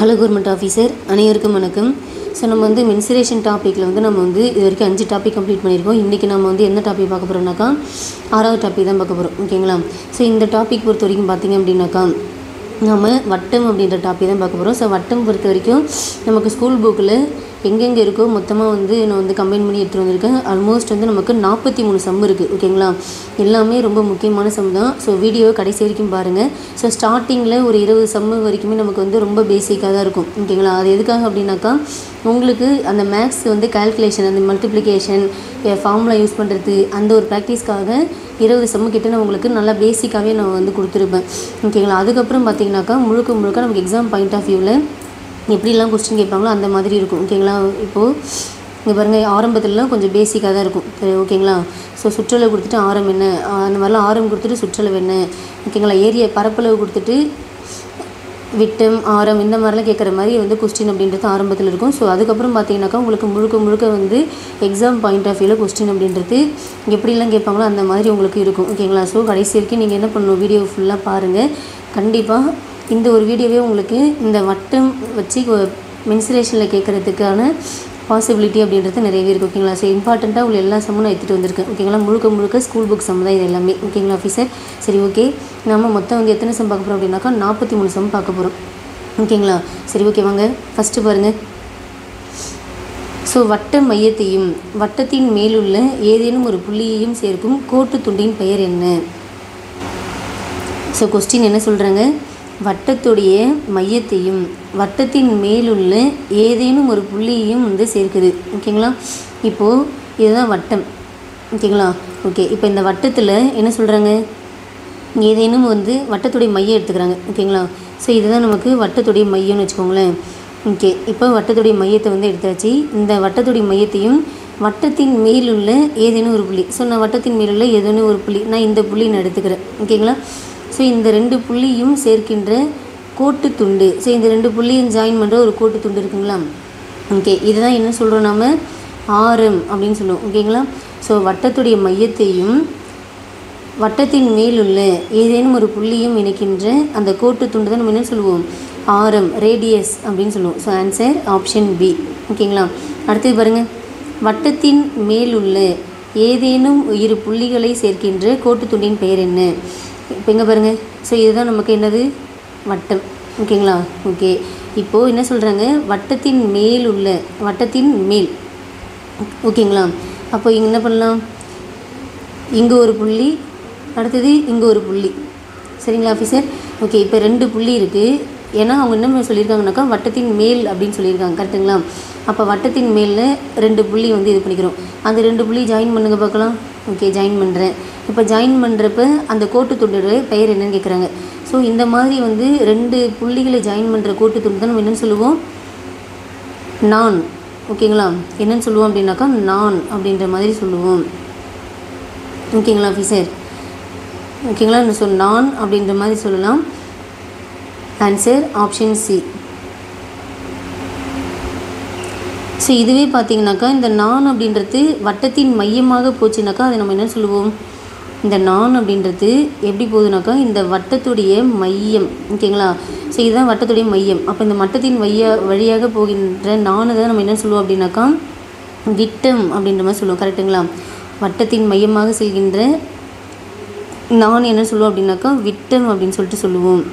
Hello government officer அனைவருக்கும் வணக்கம். So நம்ம மென்சுரேஷன் டாப்பிக்கில் நம்ம இது வரைக்கும் 5 டாபிக் கம்ப்ளீட் பண்ணியிருக்கோம். இன்றைக்கி நம்ம எந்த டாபிக் பார்க்க போகிறோம்னாக்கா 6வது டாபிக் தான் பார்க்க போகிறோம். ஓகேங்களா? ஸோ இந்த டாபிக் பொறுத்த வரைக்கும் பார்த்திங்க அப்படின்னாக்கா நம்ம வட்டம் அப்படின்ற டாபிக் தான் பார்க்க போகிறோம். ஸோ வட்டம் பொறுத்த வரைக்கும் நமக்கு ஸ்கூல் புக்கில் எங்கெங்கே இருக்கோ மொத்தமாக நான் கம்பைன் பண்ணி எடுத்துகிட்டு வந்திருக்கேன். ஆல்மோஸ்ட் நமக்கு 43 சம் இருக்குது. ஓகேங்களா? எல்லாமே ரொம்ப முக்கியமான சம் தான். ஸோ வீடியோவை கடைசி வரைக்கும் பாருங்கள். ஸோ ஸ்டார்டிங்கில் ஒரு 20 சம் வரைக்குமே நமக்கு ரொம்ப பேசிக்காக தான் இருக்கும். ஓகேங்களா? அது எதுக்காக அப்படின்னாக்கா உங்களுக்கு அந்த மேக்ஸ் கால்குலேஷன், அந்த மல்டிப்ளிகேஷன் ஃபார்முலா யூஸ் பண்ணுறது, அந்த ஒரு ப்ராக்டிஸ்க்காக 20 சம்மு கிட்ட நான் உங்களுக்கு நல்லா பேசிக்காகவே நான் கொடுத்துருப்பேன். ஓகேங்களா? அதுக்கப்புறம் பார்த்திங்கனாக்கா முழுக்க நமக்கு எக்ஸாம் பாயிண்ட் ஆஃப் வியூவில் எப்படிலாம் கொஸ்டின் கேட்பாங்களோ அந்த மாதிரி இருக்கும். ஓகேங்களா? இப்போது இங்கே பாருங்கள், ஆரம்பத்துலலாம் கொஞ்சம் பேசிக்காக தான் இருக்கும். சரி, ஓகேங்களா? ஸோ சுற்றளவு கொடுத்துட்டு ஆரம் என்ன, அந்த மாதிரிலாம் ஆரம் கொடுத்துட்டு சுற்றளவு என்ன, ஓகேங்களா? ஏரியா பரப்பளவு கொடுத்துட்டு விட்டம், ஆரம், இந்த மாதிரிலாம் கேட்குற மாதிரி கொஸ்டின் அப்படின்றது ஆரம்பத்தில் இருக்கும். ஸோ அதுக்கப்புறம் பார்த்தீங்கன்னாக்கா உங்களுக்கு முழுக்க எக்ஸாம் பாயிண்ட் ஆஃப் வியூவில் கொஸ்டின் அப்படின்றது எப்படிலாம் கேட்பாங்களோ அந்த மாதிரி உங்களுக்கு இருக்கும். ஓகேங்களா? ஸோ கடைசி வரைக்கும் நீங்கள் என்ன பண்ணணும், வீடியோ ஃபுல்லாக பாருங்கள். கண்டிப்பாக இந்த ஒரு வீடியோவே உங்களுக்கு இந்த வட்டம் வச்சு மென்சுரேஷனில் கேட்குறதுக்கான பாசிபிலிட்டி அப்படின்றது நிறையவே இருக்குது. ஓகேங்களா? ஸோ இம்பார்ட்டண்ட்டாக உள்ள எல்லா சம்மும் நான் எடுத்துகிட்டு வந்திருக்கேன். ஓகேங்களா? முழுக்க ஸ்கூல் புக் சம் தான் இது எல்லாமே. ஓகேங்களா ஆஃபீஸர்? சரி, ஓகே. நம்ம மொத்தம் எத்தனை சம் பார்க்க போகிறோம் அப்படின்னாக்கா 43 சம் பார்க்க போகிறோம். ஓகேங்களா? சரி, ஓகே, வாங்க ஃபஸ்ட்டு பாருங்கள். ஸோ வட்ட மையத்தையும் வட்டத்தின் மேலுள்ள ஏதேனும் ஒரு புள்ளியையும் சேர்க்கும் கோட்டு துண்டின் பெயர் என்ன? ஸோ கொஸ்டின் என்ன சொல்கிறாங்க, வட்டத்துடைய மையத்தையும் வட்டத்தின் மேலுள்ள ஏதேனும் ஒரு புள்ளியையும் சேர்க்குது. ஓகேங்களா? இப்போது இதுதான் வட்டம். ஓகேங்களா? ஓகே. இப்போ இந்த வட்டத்தில் என்ன சொல்கிறாங்க, ஏதேனும் வட்டத்துடைய மையம் எடுத்துக்கிறாங்க. ஓகேங்களா? ஸோ இதுதான் நமக்கு வட்டத்துடைய மையம்னு வச்சுக்கோங்களேன். ஓகே. இப்போ வட்டத்துடைய மையத்தை எடுத்தாச்சு. இந்த வட்டத்துடைய மையத்தையும் வட்டத்தின் மேலுள்ள ஏதேனும் ஒரு புள்ளி. ஸோ நான் வட்டத்தின் மேலுள்ள ஏதேனும் ஒரு புள்ளி, நான் இந்த புள்ளி நான் எடுத்துக்கிறேன். ஓகேங்களா? ஸோ இந்த 2 புள்ளியும் சேர்க்கின்ற கோட்டு துண்டு. ஸோ இந்த 2 புள்ளியும் ஜாயின் பண்ணுற ஒரு கோட்டு துண்டு இருக்குங்களா? ஓகே. இதுதான் என்ன சொல்கிறோம், நாம் ஆரம் அப்படின்னு சொல்லுவோம். ஓகேங்களா? ஸோ வட்டத்துடைய மையத்தையும் வட்டத்தின் மேலுள்ள ஏதேனும் ஒரு புள்ளியும் இணைக்கின்ற அந்த கோட்டு துண்டு தான் நம்ம என்ன சொல்லுவோம், ஆரம், ரேடியஸ் அப்படின்னு சொல்லுவோம். So answer option B. ஓகேங்களா? அடுத்தது பாருங்கள், வட்டத்தின் மேலுள்ள ஏதேனும் 2 புள்ளிகளை சேர்க்கின்ற கோட்டு துண்டின் பெயர் என்ன? இப்போ இங்கே பாருங்கள். ஸோ இதுதான் நமக்கு என்னது, வட்டம். ஓகேங்களா? ஓகே. இப்போது என்ன சொல்கிறாங்க, வட்டத்தின் மேல் உள்ள, வட்டத்தின் மேல். ஓகேங்களா? அப்போ இங்கே என்ன பண்ணலாம், இங்கே ஒரு புள்ளி, அடுத்தது இங்கே ஒரு புள்ளி. சரிங்களா ஆஃபீஸர்? ஓகே. இப்போ 2 புள்ளி இருக்குது. ஏன்னா அவங்க என்ன சொல்லியிருக்காங்கனாக்கா வட்டத்தின் மேல் அப்படின்னு சொல்லியிருக்காங்க. கரெக்டுங்களா? அப்போ வட்டத்தின் மேலில் 2 புள்ளி இது பண்ணிக்கிறோம். அந்த 2 புள்ளி ஜாயின் பண்ணுங்க பார்க்கலாம். ஓகே, ஜாயின் பண்ணுறேன். இப்போ ஜாயின் பண்ணுறப்ப அந்த கோட்டு துண்டோட பெயர் என்னன்னு கேட்குறாங்க. ஸோ இந்த மாதிரி 2 புள்ளிகளை ஜாயின் பண்ணுற கோட்டு துண்டு தான் நம்ம என்னென்னு சொல்லுவோம், நான். ஓகேங்களா? என்னென்னு சொல்லுவோம் அப்படின்னாக்கா நான் அப்படின்ற மாதிரி சொல்லுவோம். ஓகேங்களா ஆஃபீஸர்? ஓகேங்களா? ஸோ நான் அப்படின்ற மாதிரி சொல்லலாம். Answer option C. ஸோ இதுவே பார்த்தீங்கன்னாக்கா இந்த நான் அப்படின்றது வட்டத்தின் மையமாக போச்சுனாக்கா அதை நம்ம என்ன சொல்லுவோம், இந்த நான் அப்படின்றது எப்படி போகுதுனாக்கா இந்த வட்டத்துடைய மையம். ஓகேங்களா? ஸோ இதுதான் வட்டத்துடைய மையம். அப்போ இந்த வட்டத்தின் வழியாக போகின்ற நானை தான் நம்ம என்ன சொல்லுவோம் அப்படின்னாக்கா விட்டம் அப்படின்ற மாதிரி சொல்லுவோம். கரெக்டுங்களா? வட்டத்தின் மையமாக செல்கின்ற நான் என்ன சொல்லுவோம் அப்படின்னாக்கா விட்டம் அப்படின்னு சொல்லிட்டு சொல்லுவோம்.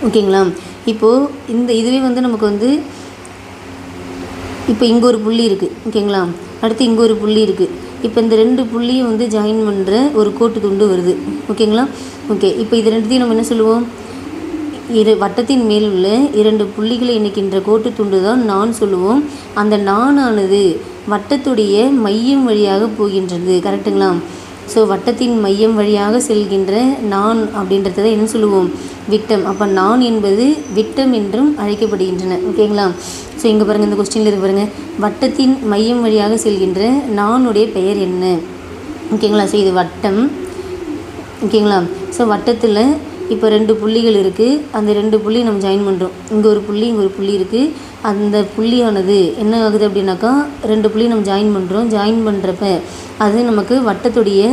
ஓகேங்களா? இப்போது இதுவே நமக்கு இப்போ இங்கே ஒரு புள்ளி இருக்குது. ஓகேங்களா? அடுத்து இங்கே ஒரு புள்ளி இருக்குது. இப்போ இந்த 2 புள்ளியும் ஜாயின் பண்ணுற ஒரு கோட்டு துண்டு வருது. ஓகேங்களா? ஓகே. இப்போ இது 2த்தையும் நம்ம என்ன சொல்லுவோம், வட்டத்தின் மேல் உள்ள 2 புள்ளிகளை இணைக்கின்ற கோட்டு துண்டு தான் நான் சொல்லுவோம். அந்த நானானது வட்டத்துடைய மையம் வழியாக போகின்றது. கரெக்டுங்களா? ஸோ வட்டத்தின் மையம் வழியாக செல்கின்ற நான் அப்படின்றத என்ன சொல்லுவோம், விட்டம். அப்போ நான் என்பது விட்டம் என்றும் அழைக்கப்படுகின்றன. ஓகேங்களா? ஸோ இங்கே பாருங்கள், இந்த கொஸ்டினில் இருக்கு பாருங்கள், வட்டத்தின் மையம் வழியாக செல்கின்ற நானுடைய பெயர் என்ன? ஓகேங்களா? ஸோ இது வட்டம். ஓகேங்களா? ஸோ வட்டத்தில் இப்போ 2 புள்ளிகள் இருக்குது. அந்த 2 புள்ளி நம்ம ஜாயின் பண்ணுறோம். இங்கே ஒரு புள்ளி, இங்கே ஒரு புள்ளி இருக்குது. அந்த புள்ளியானது என்ன ஆகுது அப்படின்னாக்கா 2 புள்ளி நம்ம ஜாயின் பண்ணுறோம். ஜாயின் பண்ணுறப்ப அது நமக்கு வட்டத்துடைய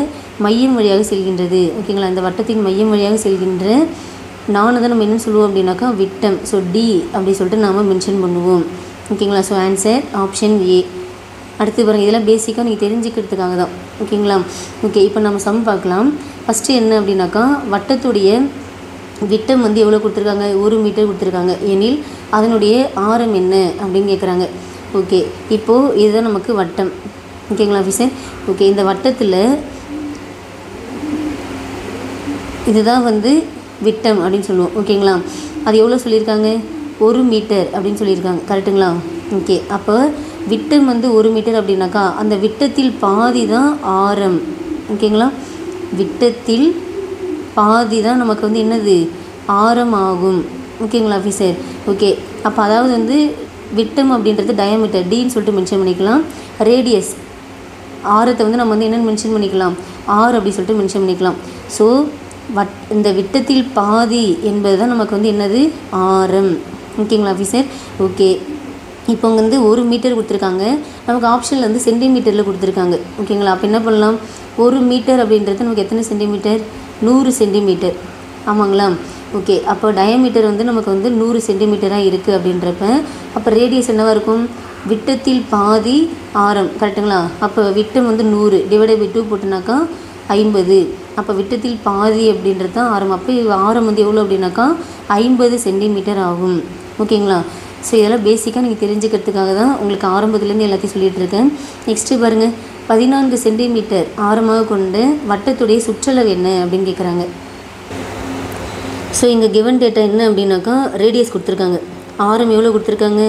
மையம் வழியாக செல்கின்றது. ஓகேங்களா? இந்த வட்டத்தின் மையம் வழியாக செல்கின்ற நானு தான் நம்ம என்ன சொல்லுவோம் அப்படின்னாக்கா விட்டம். ஸோ டி அப்படி சொல்லிட்டு நாம் மென்ஷன் பண்ணுவோம். ஓகேங்களா? So answer option A. அடுத்து பாருங்கள், இதெல்லாம் பேசிக்காக நீங்கள் தெரிஞ்சுக்கிறதுக்காக தான். ஓகேங்களா? ஓகே, இப்போ நம்ம சம் பார்க்கலாம். ஃபஸ்ட்டு என்ன அப்படின்னாக்கா வட்டத்துடைய விட்டம் வந்து எவ்வளோ கொடுத்துருக்காங்க? 1 மீட்டர் கொடுத்துருக்காங்க. எனில் அதனுடைய ஆரம் என்ன அப்படின்னு கேட்குறாங்க. ஓகே, இப்போது இதுதான் நமக்கு வட்டம். ஓகேங்களா ஆஃபீஸர்? ஓகே, இந்த வட்டத்தில் இதுதான் வந்து விட்டம் அப்படின்னு சொல்லுவோம். ஓகேங்களா? அது எவ்வளோ சொல்லியிருக்காங்க? 1 மீட்டர் அப்படின்னு சொல்லியிருக்காங்க. கரெக்டுங்களா? ஓகே, அப்போ விட்டம் வந்து 1 மீட்டர் அப்படின்னாக்கா அந்த விட்டத்தில் பாதி தான் ஆரம். ஓகேங்களா? விட்டத்தில் பாதி தான் நமக்கு வந்து என்னது? ஆரம் ஆகும். ஓகேங்களா ஆஃபீஸர்? ஓகே, அப்போ அதாவது வந்து விட்டம் அப்படின்றது டயாமீட்டர் டின்னு சொல்லிட்டு மென்ஷன் பண்ணிக்கலாம். ரேடியஸ் ஆரத்தை வந்து நம்ம வந்து என்னென்னு மென்ஷன் பண்ணிக்கலாம்? ஆர் அப்படி சொல்லிட்டு மென்ஷன் பண்ணிக்கலாம். ஸோ இந்த விட்டத்தில் பாதி என்பது தான் நமக்கு வந்து என்னது? ஆரம். ஓகேங்களா ஆஃபீஸர்? ஓகே, இப்போ வந்து 1 மீட்டர் கொடுத்துருக்காங்க. நமக்கு ஆப்ஷனில் வந்து சென்டிமீட்டரில் கொடுத்துருக்காங்க. ஓகேங்களா? அப்போ என்ன பண்ணலாம்? 1 மீட்டர் அப்படின்றது நமக்கு எத்தனை சென்டிமீட்டர்? 100 சென்டிமீட்டர். ஆமாங்களா? ஓகே, அப்போ டயாமீட்டர் வந்து நமக்கு வந்து 100 சென்டிமீட்டராக இருக்குது அப்படின்றப்ப அப்போ ரேடியஸ் என்னவாக இருக்கும்? விட்டத்தில் பாதி ஆரம். கரெக்டுங்களா? அப்போ விட்டம் வந்து 100 டிவைடட் பை 2 போட்டுனாக்கா 50. அப்போ விட்டத்தில் பாதி அப்படின்றது தான் ஆரம். அப்போ ஆரம் வந்து எவ்வளோ அப்படின்னாக்கா 50 சென்டிமீட்டர் ஆகும். ஓகேங்களா? ஸோ இதெல்லாம் பேசிக்காக நீங்கள் தெரிஞ்சுக்கிறதுக்காக தான் உங்களுக்கு ஆரம்பத்துலேருந்து எல்லாத்தையும் சொல்லிகிட்டு இருக்கேன். நெக்ஸ்ட்டு பாருங்கள், 14 சென்டிமீட்டர் ஆரமாக கொண்டு வட்டத்துடைய சுற்றளவு என்ன அப்படின்னு கேட்குறாங்க. ஸோ இங்கே கிவன் டேட்டா என்ன அப்படின்னாக்கா ரேடியஸ் கொடுத்துருக்காங்க. ஆரம் எவ்வளோ கொடுத்துருக்காங்க?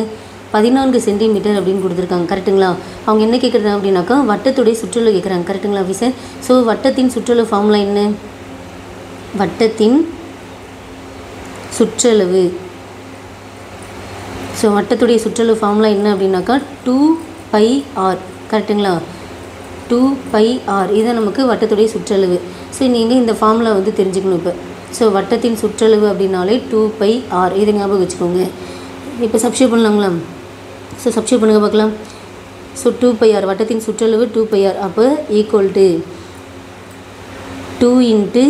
14 சென்டிமீட்டர் அப்படின்னு கொடுத்துருக்காங்க. கரெக்டுங்களா? அவங்க என்ன கேட்குறாங்க அப்படின்னாக்கா வட்டத்துடைய சுற்றளவு கேட்குறாங்க. கரெக்டுங்களா ஆஃபீஸர்? ஸோ வட்டத்தின் சுற்றளவு ஃபார்முலா என்ன? வட்டத்தின் சுற்றளவு. ஸோ வட்டத்துடைய சுற்றளவு ஃபார்முலா என்ன அப்படின்னாக்கா 2πr. கரெக்டுங்களா? 2πr இதுதான் நமக்கு வட்டத்துடைய சுற்றளவு. ஸோ நீங்கள் இந்த ஃபார்முலா வந்து தெரிஞ்சுக்கணும். இப்போ ஸோ வட்டத்தின் சுற்றளவு அப்படின்னாலே 2πr இதை ஞாபகம் வச்சுக்கோங்க. இப்போ சப்ஸ்டியூட் பண்ணலாங்களா? ஸோ சப்ஸ்டியூட் பண்ணுங்க பார்க்கலாம். ஸோ 2πr வட்டத்தின் சுற்றளவு 2πr. அப்போ ஈக்குவல் டு 2 இன்ட்டு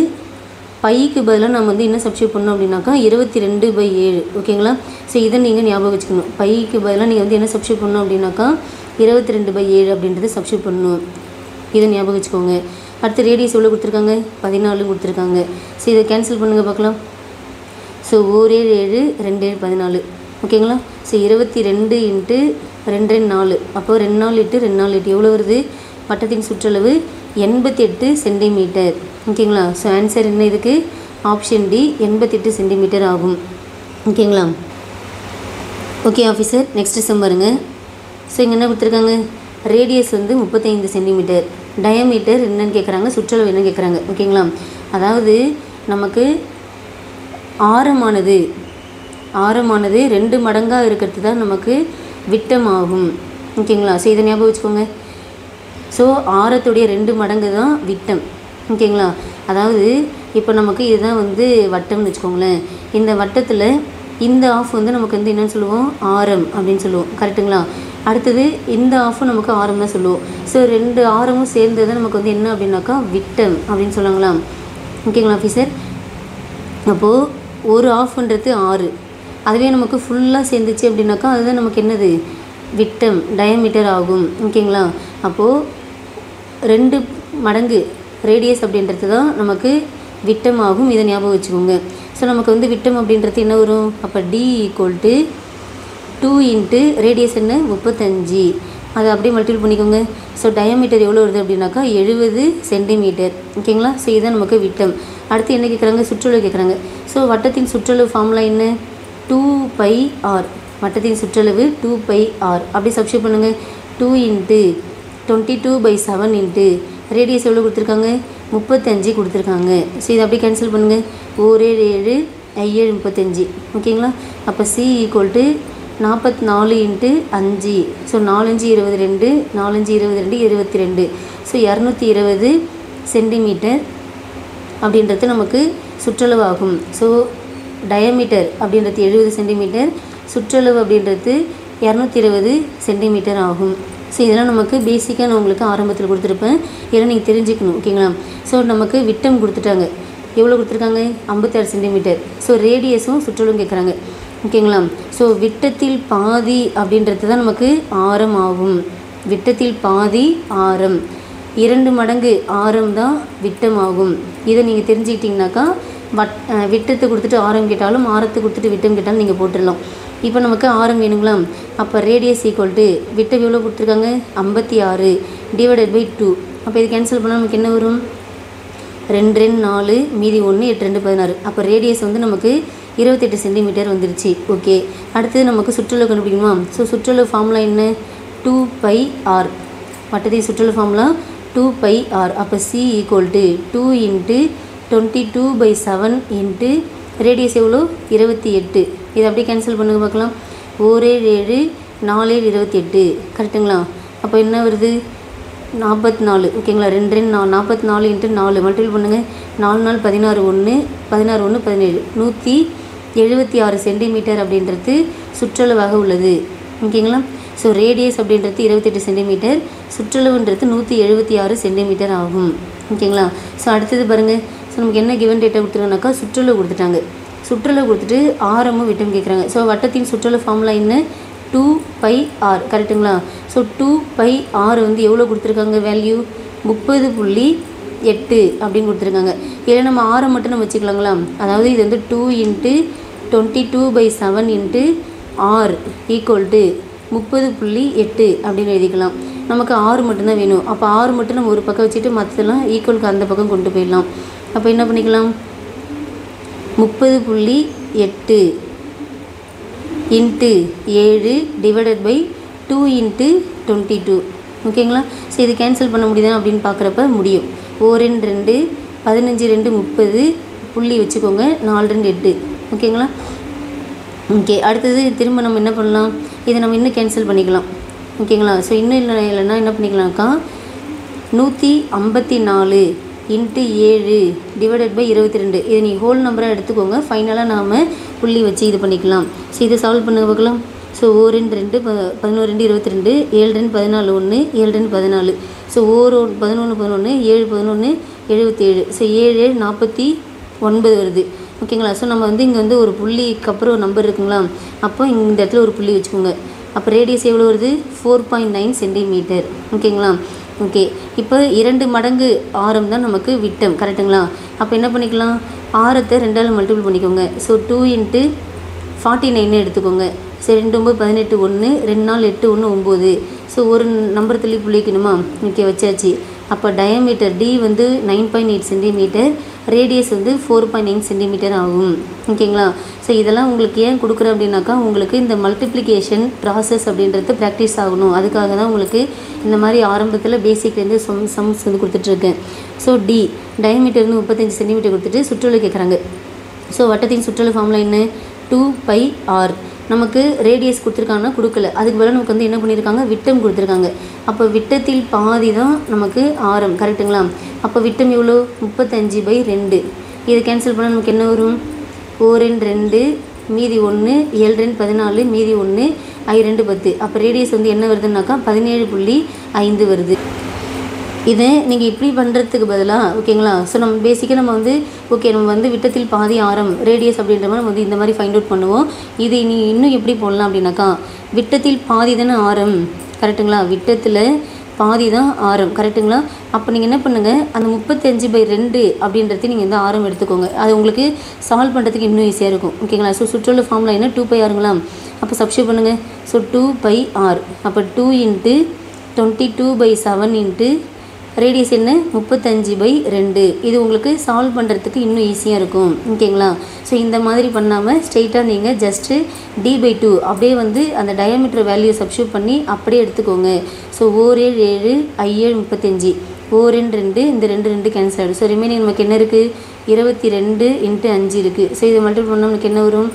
பைக்கு பதிலாக நம்ம வந்து என்ன சப்ஸ்டியூட் பண்ணோம் அப்படின்னாக்கா 22/7. ஓகேங்களா? ஸோ இதை நீங்கள் ஞாபகம் வச்சுக்கணும். பைக்கு பதிலாக நீங்கள் வந்து என்ன சப்ஸ்டியூட் பண்ணணும் அப்படின்னாக்கா 22/7 அப்படின்றது சப்ஸ்டியூட் பண்ணணும். இதை ஞாபகம் வச்சுக்கோங்க. அடுத்து ரேடியஸ் எவ்வளோ கொடுத்துருக்காங்க? 14 கொடுத்துருக்காங்க. ஸோ இதை கேன்சல் பண்ணுங்கள் பார்க்கலாம். ஸோ 1 7 2 7 14. ஓகேங்களா? So 22 into 2 4. அப்போ 2 4 8 2 4 8 எவ்வளோ வருது? வட்டத்தின் சுற்றளவு 88 சென்டிமீட்டர். ஓகேங்களா? ஸோ ஆன்சர் என்ன இதுக்கு? ஆப்ஷன் டி 88 சென்டிமீட்டர் ஆகும். ஓகேங்களா? ஓகே ஆஃபீஸர், நெக்ஸ்ட்டு சம் பாருங்க. ஸோ இங்கே என்ன கொடுத்துருக்காங்க? ரேடியஸ் வந்து 35 சென்டிமீட்டர். டயாமீட்டர் என்னன்னு கேட்குறாங்க, சுற்றளவு என்னன்னு கேட்குறாங்க. ஓகேங்களா? அதாவது நமக்கு ஆரமானது 2 மடங்காக இருக்கிறது தான் நமக்கு விட்டமாகும். ஓகேங்களா? ஸோ இதை ஞாபகம் வச்சுக்கோங்க. ஸோ ஆரத்துடைய 2 மடங்கு தான் விட்டம். ஓகேங்களா? அதாவது இப்போ நமக்கு இதுதான் வந்து வட்டம்னு வச்சுக்கோங்களேன். இந்த வட்டத்தில் இந்த ஆஃப் வந்து நமக்கு வந்து என்னென்னு சொல்லுவோம்? ஆரம் அப்படின்னு சொல்லுவோம். கரெக்டுங்களா? அடுத்தது இந்த ஆஃபும் நமக்கு ஆரம் தான் சொல்லுவோம். ஸோ 2 ஆரமும் சேர்ந்தது தான் நமக்கு வந்து என்ன அப்படின்னாக்கா விட்டம் அப்படின்னு சொல்லுவாங்களா? ஓகேங்களா ஆஃபீஸர்? அப்போது ஒரு ஆஃப்ன்றது 6, அதுவே நமக்கு ஃபுல்லாக சேர்ந்துச்சு அப்படின்னாக்கா அதுதான் நமக்கு என்னது? விட்டம், டயாமீட்டர் ஆகும். ஓகேங்களா? அப்போது 2 மடங்கு ரேடியஸ் அப்படின்றது தான் நமக்கு விட்டம் ஆகும். இதை ஞாபகம் வச்சுக்கோங்க. ஸோ நமக்கு வந்து விட்டம் அப்படின்றது என்ன வரும்? அப்போ D equal to 2 into radius என்ன? 35. அதை அப்படியே மல்டிபிள் பண்ணிக்கோங்க. ஸோ டயாமீட்டர் எவ்வளோ வருது அப்படின்னாக்கா 70 சென்டிமீட்டர். ஓகேங்களா? ஸோ இதுதான் நமக்கு விட்டம். அடுத்து என்ன கேட்குறாங்க? சுற்றளவு கேட்குறாங்க. ஸோ வட்டத்தின் சுற்றளவு ஃபார்முலா என்ன? 2πr. வட்டத்தின் சுற்றளவு 2πr. அப்படி சப்ஸ்டியூட் பண்ணுங்கள். 2 இன்ட்டு 22/7 இன்ட்டு ரேடியஸ் எவ்வளோ கொடுத்துருக்காங்க? 35 கொடுத்துருக்காங்க. ஸோ இதை அப்படியே கேன்சல் பண்ணுங்கள். 1 7 7 35. ஓகேங்களா? அப்போ C equal to 44 into 5. So 4 5 22, 4 5 22 22. So 220 centimetre அப்படின்றது நமக்கு சுற்றளவு ஆகும். ஸோ டயாமீட்டர் அப்படின்றது 70 சென்டிமீட்டர், சுற்றளவு அப்படின்றது 220 சென்டிமீட்டர் ஆகும். ஸோ இதெல்லாம் நமக்கு பேசிக்காக நான் உங்களுக்கு ஆரம்பத்தில் கொடுத்துருப்பேன். இதெல்லாம் நீங்கள் தெரிஞ்சுக்கணும். ஓகேங்களா? ஸோ நமக்கு விட்டம் கொடுத்துட்டாங்க. எவ்வளோ கொடுத்துருக்காங்க 56 சென்டிமீட்டர். ஸோ ரேடியஸும் சுற்றளவும் கேட்குறாங்க. ஓகேங்களா? ஸோ விட்டத்தில் பாதி அப்படின்றது தான் நமக்கு ஆரம் ஆகும். விட்டத்தில் பாதி ஆரம், 2 மடங்கு ஆரம் தான் விட்டம் ஆகும். இதை நீங்கள் தெரிஞ்சுக்கிட்டிங்கனாக்கா விட்டத்தை கொடுத்துட்டு ஆரம் கேட்டாலும் ஆரத்தை கொடுத்துட்டு விட்டம் கேட்டாலும் நீங்கள் போட்டுடலாம். இப்போ நமக்கு ஆரம் வேணுங்களா? அப்போ ரேடியஸ் ஈக்குவல் டு விட்டம் எவ்வளோ கொடுத்துருக்காங்க 56 டிவைடட் பை 2. அப்போ இது கேன்சல் பண்ணால் நமக்கு என்ன வரும்? 2 2 4 மீதி 1 8 2 16. அப்போ ரேடியஸ் வந்து நமக்கு 28 சென்டிமீட்டர் வந்துருச்சு. ஓகே, அடுத்தது நமக்கு சுற்றளவு கண்டுபிடிக்கணுமா? ஸோ சுற்றளவு ஃபார்முலா என்ன? 2πr. வட்டத்தின் சுற்றளவு ஃபார்முலா 2πr. அப்போ C equal to 2 × 22/7 into radius எவ்வளோ 28. இதை அப்படியே கேன்சல் பண்ணுங்க பார்க்கலாம். 1 7 4 28 கரெக்டுங்களா? அப்போ என்ன வருது 44. ஓகேங்களா? 2 2 44 × 4 மல்டிபிள் பண்ணுங்கள். 4 4 16 1 16 1 17 176 சென்டிமீட்டர் அப்படின்றது சுற்றளவாக உள்ளது. ஓகேங்களா? ஸோ ரேடியஸ் அப்படின்றது 28 சென்டிமீட்டர், சுற்றளவுன்றது 176 சென்டிமீட்டர் ஆகும். ஓகேங்களா? ஸோ அடுத்தது பாருங்கள். ஸோ நமக்கு என்ன கிவன் டேட்டா கொடுத்துருக்காங்கனாக்கா சுற்றளவு கொடுத்துட்டாங்க. சுற்றளவு கொடுத்துட்டு ஆரமும் விட்டம் கேட்குறாங்க. ஸோ வட்டத்தின் சுற்றளவு ஃபார்முலா என்ன? 2πr. கரெக்டுங்களா? ஸோ 2πr வந்து எவ்வளோ கொடுத்துருக்காங்க வேல்யூ? 30.8 அப்படின்னு கொடுத்துருக்காங்க. இல்லை நம்ம ஆரம் மட்டும் நம்ம வச்சுக்கலாங்களா? அதாவது இது வந்து 2 × 22/7 இன்ட்டு r ஈக்குவல் டு 30.8 அப்படின்னு எழுதிக்கலாம். நமக்கு 6 மட்டும்தான் வேணும். அப்போ 6 மட்டும் நம்ம ஒரு பக்கம் வச்சுட்டு மற்றதெல்லாம் ஈக்குவலுக்கு அந்த பக்கம் கொண்டு போயிடலாம். அப்போ என்ன பண்ணிக்கலாம்? 30.8 இன்ட்டு 7 டிவைடட் பை 2 × 22. ஓகேங்களா? ஸோ இது கேன்சல் பண்ண முடியுதா அப்படின்னு பார்க்குறப்ப முடியும். 1 2 15 2 30 புள்ளி வச்சுக்கோங்க. 4 2 8. ஓகேங்களா? ஓகே, அடுத்தது திரும்ப நம்ம என்ன பண்ணலாம்? இதை நம்ம இன்னும் கேன்சல் பண்ணிக்கலாம். ஓகேங்களா? ஸோ இன்னும் இல்லைன்னா என்ன பண்ணிக்கலாம்க்கா 154 × 7 டிவைடட் பை 22. இதை நீங்கள் ஹோல் நம்பராக எடுத்துக்கோங்க. ஃபைனலாக நாம் புள்ளி வச்சு இது பண்ணிக்கலாம். ஸோ இதை சால்வ் பண்ண பார்க்கலாம். ஸோ 1 2 11 2 22 7 2 14 1 7 2 14. ஸோ 1 11 11 7 11 77. ஸோ 7 49 வருது. ஓகேங்களா? ஸோ நம்ம வந்து இங்கே வந்து ஒரு புள்ளிக்கு அப்புறம் ஒரு நம்பர் இருக்குங்களா? அப்போ இந்த இடத்துல ஒரு புள்ளி வச்சுக்கோங்க. அப்போ ரேடியஸ் எவ்வளோ வருது? 4.9 சென்டிமீட்டர். ஓகேங்களா? ஓகே, இப்போ 2 மடங்கு ஆரம் தான் நமக்கு விட்டம். கரெக்டுங்களா? அப்போ என்ன பண்ணிக்கலாம்? ஆரத்தை 2ஆல் மல்டிபிள் பண்ணிக்கோங்க. ஸோ 2 × 49 எடுத்துக்கோங்க. சரி 2 9 18 1 2 4 8 1 9. ஸோ ஒரு நம்பர் தள்ளி புள்ளிக்கணுமா? ஓகே, வச்சாச்சு. அப்போ டயாமீட்டர் D வந்து 9.8 சென்டிமீட்டர், ரேடியஸ் வந்து 4.9 சென்டிமீட்டர் ஆகும். ஓகேங்களா? ஸோ இதெல்லாம் உங்களுக்கு ஏன் கொடுக்குறேன் அப்படின்னாக்கா உங்களுக்கு இந்த மல்டிப்ளிகேஷன் ப்ராசஸ் அப்படின்றது ப்ராக்டிஸ் ஆகணும். அதுக்காக தான் உங்களுக்கு இந்த மாதிரி ஆரம்பத்தில் பேசிக்லேருந்து சம்ஸ் வந்து கொடுத்துட்ருக்கேன். ஸோ D டயாமீட்டர் வந்து 35 சென்டிமீட்டர் கொடுத்துட்டு சுற்றளவு கேட்குறாங்க. ஸோ வட்டத்தின் சுற்றளவு ஃபார்முலா என்ன? 2πr. நமக்கு ரேடியஸ் கொடுத்துருக்காங்கன்னா கொடுக்கல, அதுக்கு பதிலாக நமக்கு வந்து என்ன பண்ணியிருக்காங்க? விட்டம் கொடுத்துருக்காங்க. அப்போ விட்டத்தில் பாதி தான் நமக்கு ஆரம். கரெக்டுங்களா? அப்போ விட்டம் எவ்வளோ? 35/2. இதை கேன்சல் பண்ணால் நமக்கு என்ன வரும்? 4 2 மீதி 1 7 14 மீதி 1 2 10. அப்போ ரேடியஸ் வந்து என்ன வருதுன்னாக்கா 17.5 வருது. இதை நீங்கள் இப்படி பண்ணுறதுக்கு பதிலாக ஓகேங்களா? ஸோ நம்ம பேசிக்காக நம்ம வந்து ஓகே நம்ம வந்து விட்டத்தில் பாதி ஆரம் ரேடியஸ் அப்படின்ற மாதிரி நம்ம வந்து இந்த மாதிரி ஃபைண்ட் அவுட் பண்ணுவோம். இது நீ இன்னும் எப்படி போடலாம் அப்படின்னாக்கா விட்டத்தில் பாதி தானே ஆரம். கரெக்டுங்களா? விட்டத்தில் பாதி தான் ஆரம். கரெக்டுங்களா? அப்போ நீங்கள் என்ன பண்ணுங்கள்? அந்த 35/2 அப்படின்றது நீங்கள் வந்து ஆரம் எடுத்துக்கோங்க. அது உங்களுக்கு சால்வ் பண்ணுறதுக்கு இன்னும் ஈஸியாக இருக்கும். ஓகேங்களா? ஸோ சுற்றளவு ஃபார்முலா என்ன? 2πrங்களா? அப்போ சப்ஸ்டியூட் பண்ணுங்கள். So 2πr. அப்போ 2 × 22/7 இன்ட்டு ரேடியஸ் என்ன? 35/2. இது உங்களுக்கு சால்வ் பண்ணுறதுக்கு இன்னும் ஈஸியாக இருக்கும். ஓகேங்களா? ஸோ இந்த மாதிரி பண்ணாமல் ஸ்ட்ரெயிட்டாக நீங்கள் ஜஸ்ட்டு D/2 அப்படியே வந்து அந்த டயாமீட்டர் வேல்யூ சப்ஸ்டியூட் பண்ணி அப்படியே எடுத்துக்கோங்க. ஸோ 4 7 7 I7 35 4 2 இந்த 2 2 கேன்சல் ஆகிடும். ஸோ ரிமைனிங் நமக்கு என்ன இருக்குது? 22 × 5 இருக்குது. ஸோ இதை மல்டிபிள் பண்ணால் நமக்கு என்ன வரும்?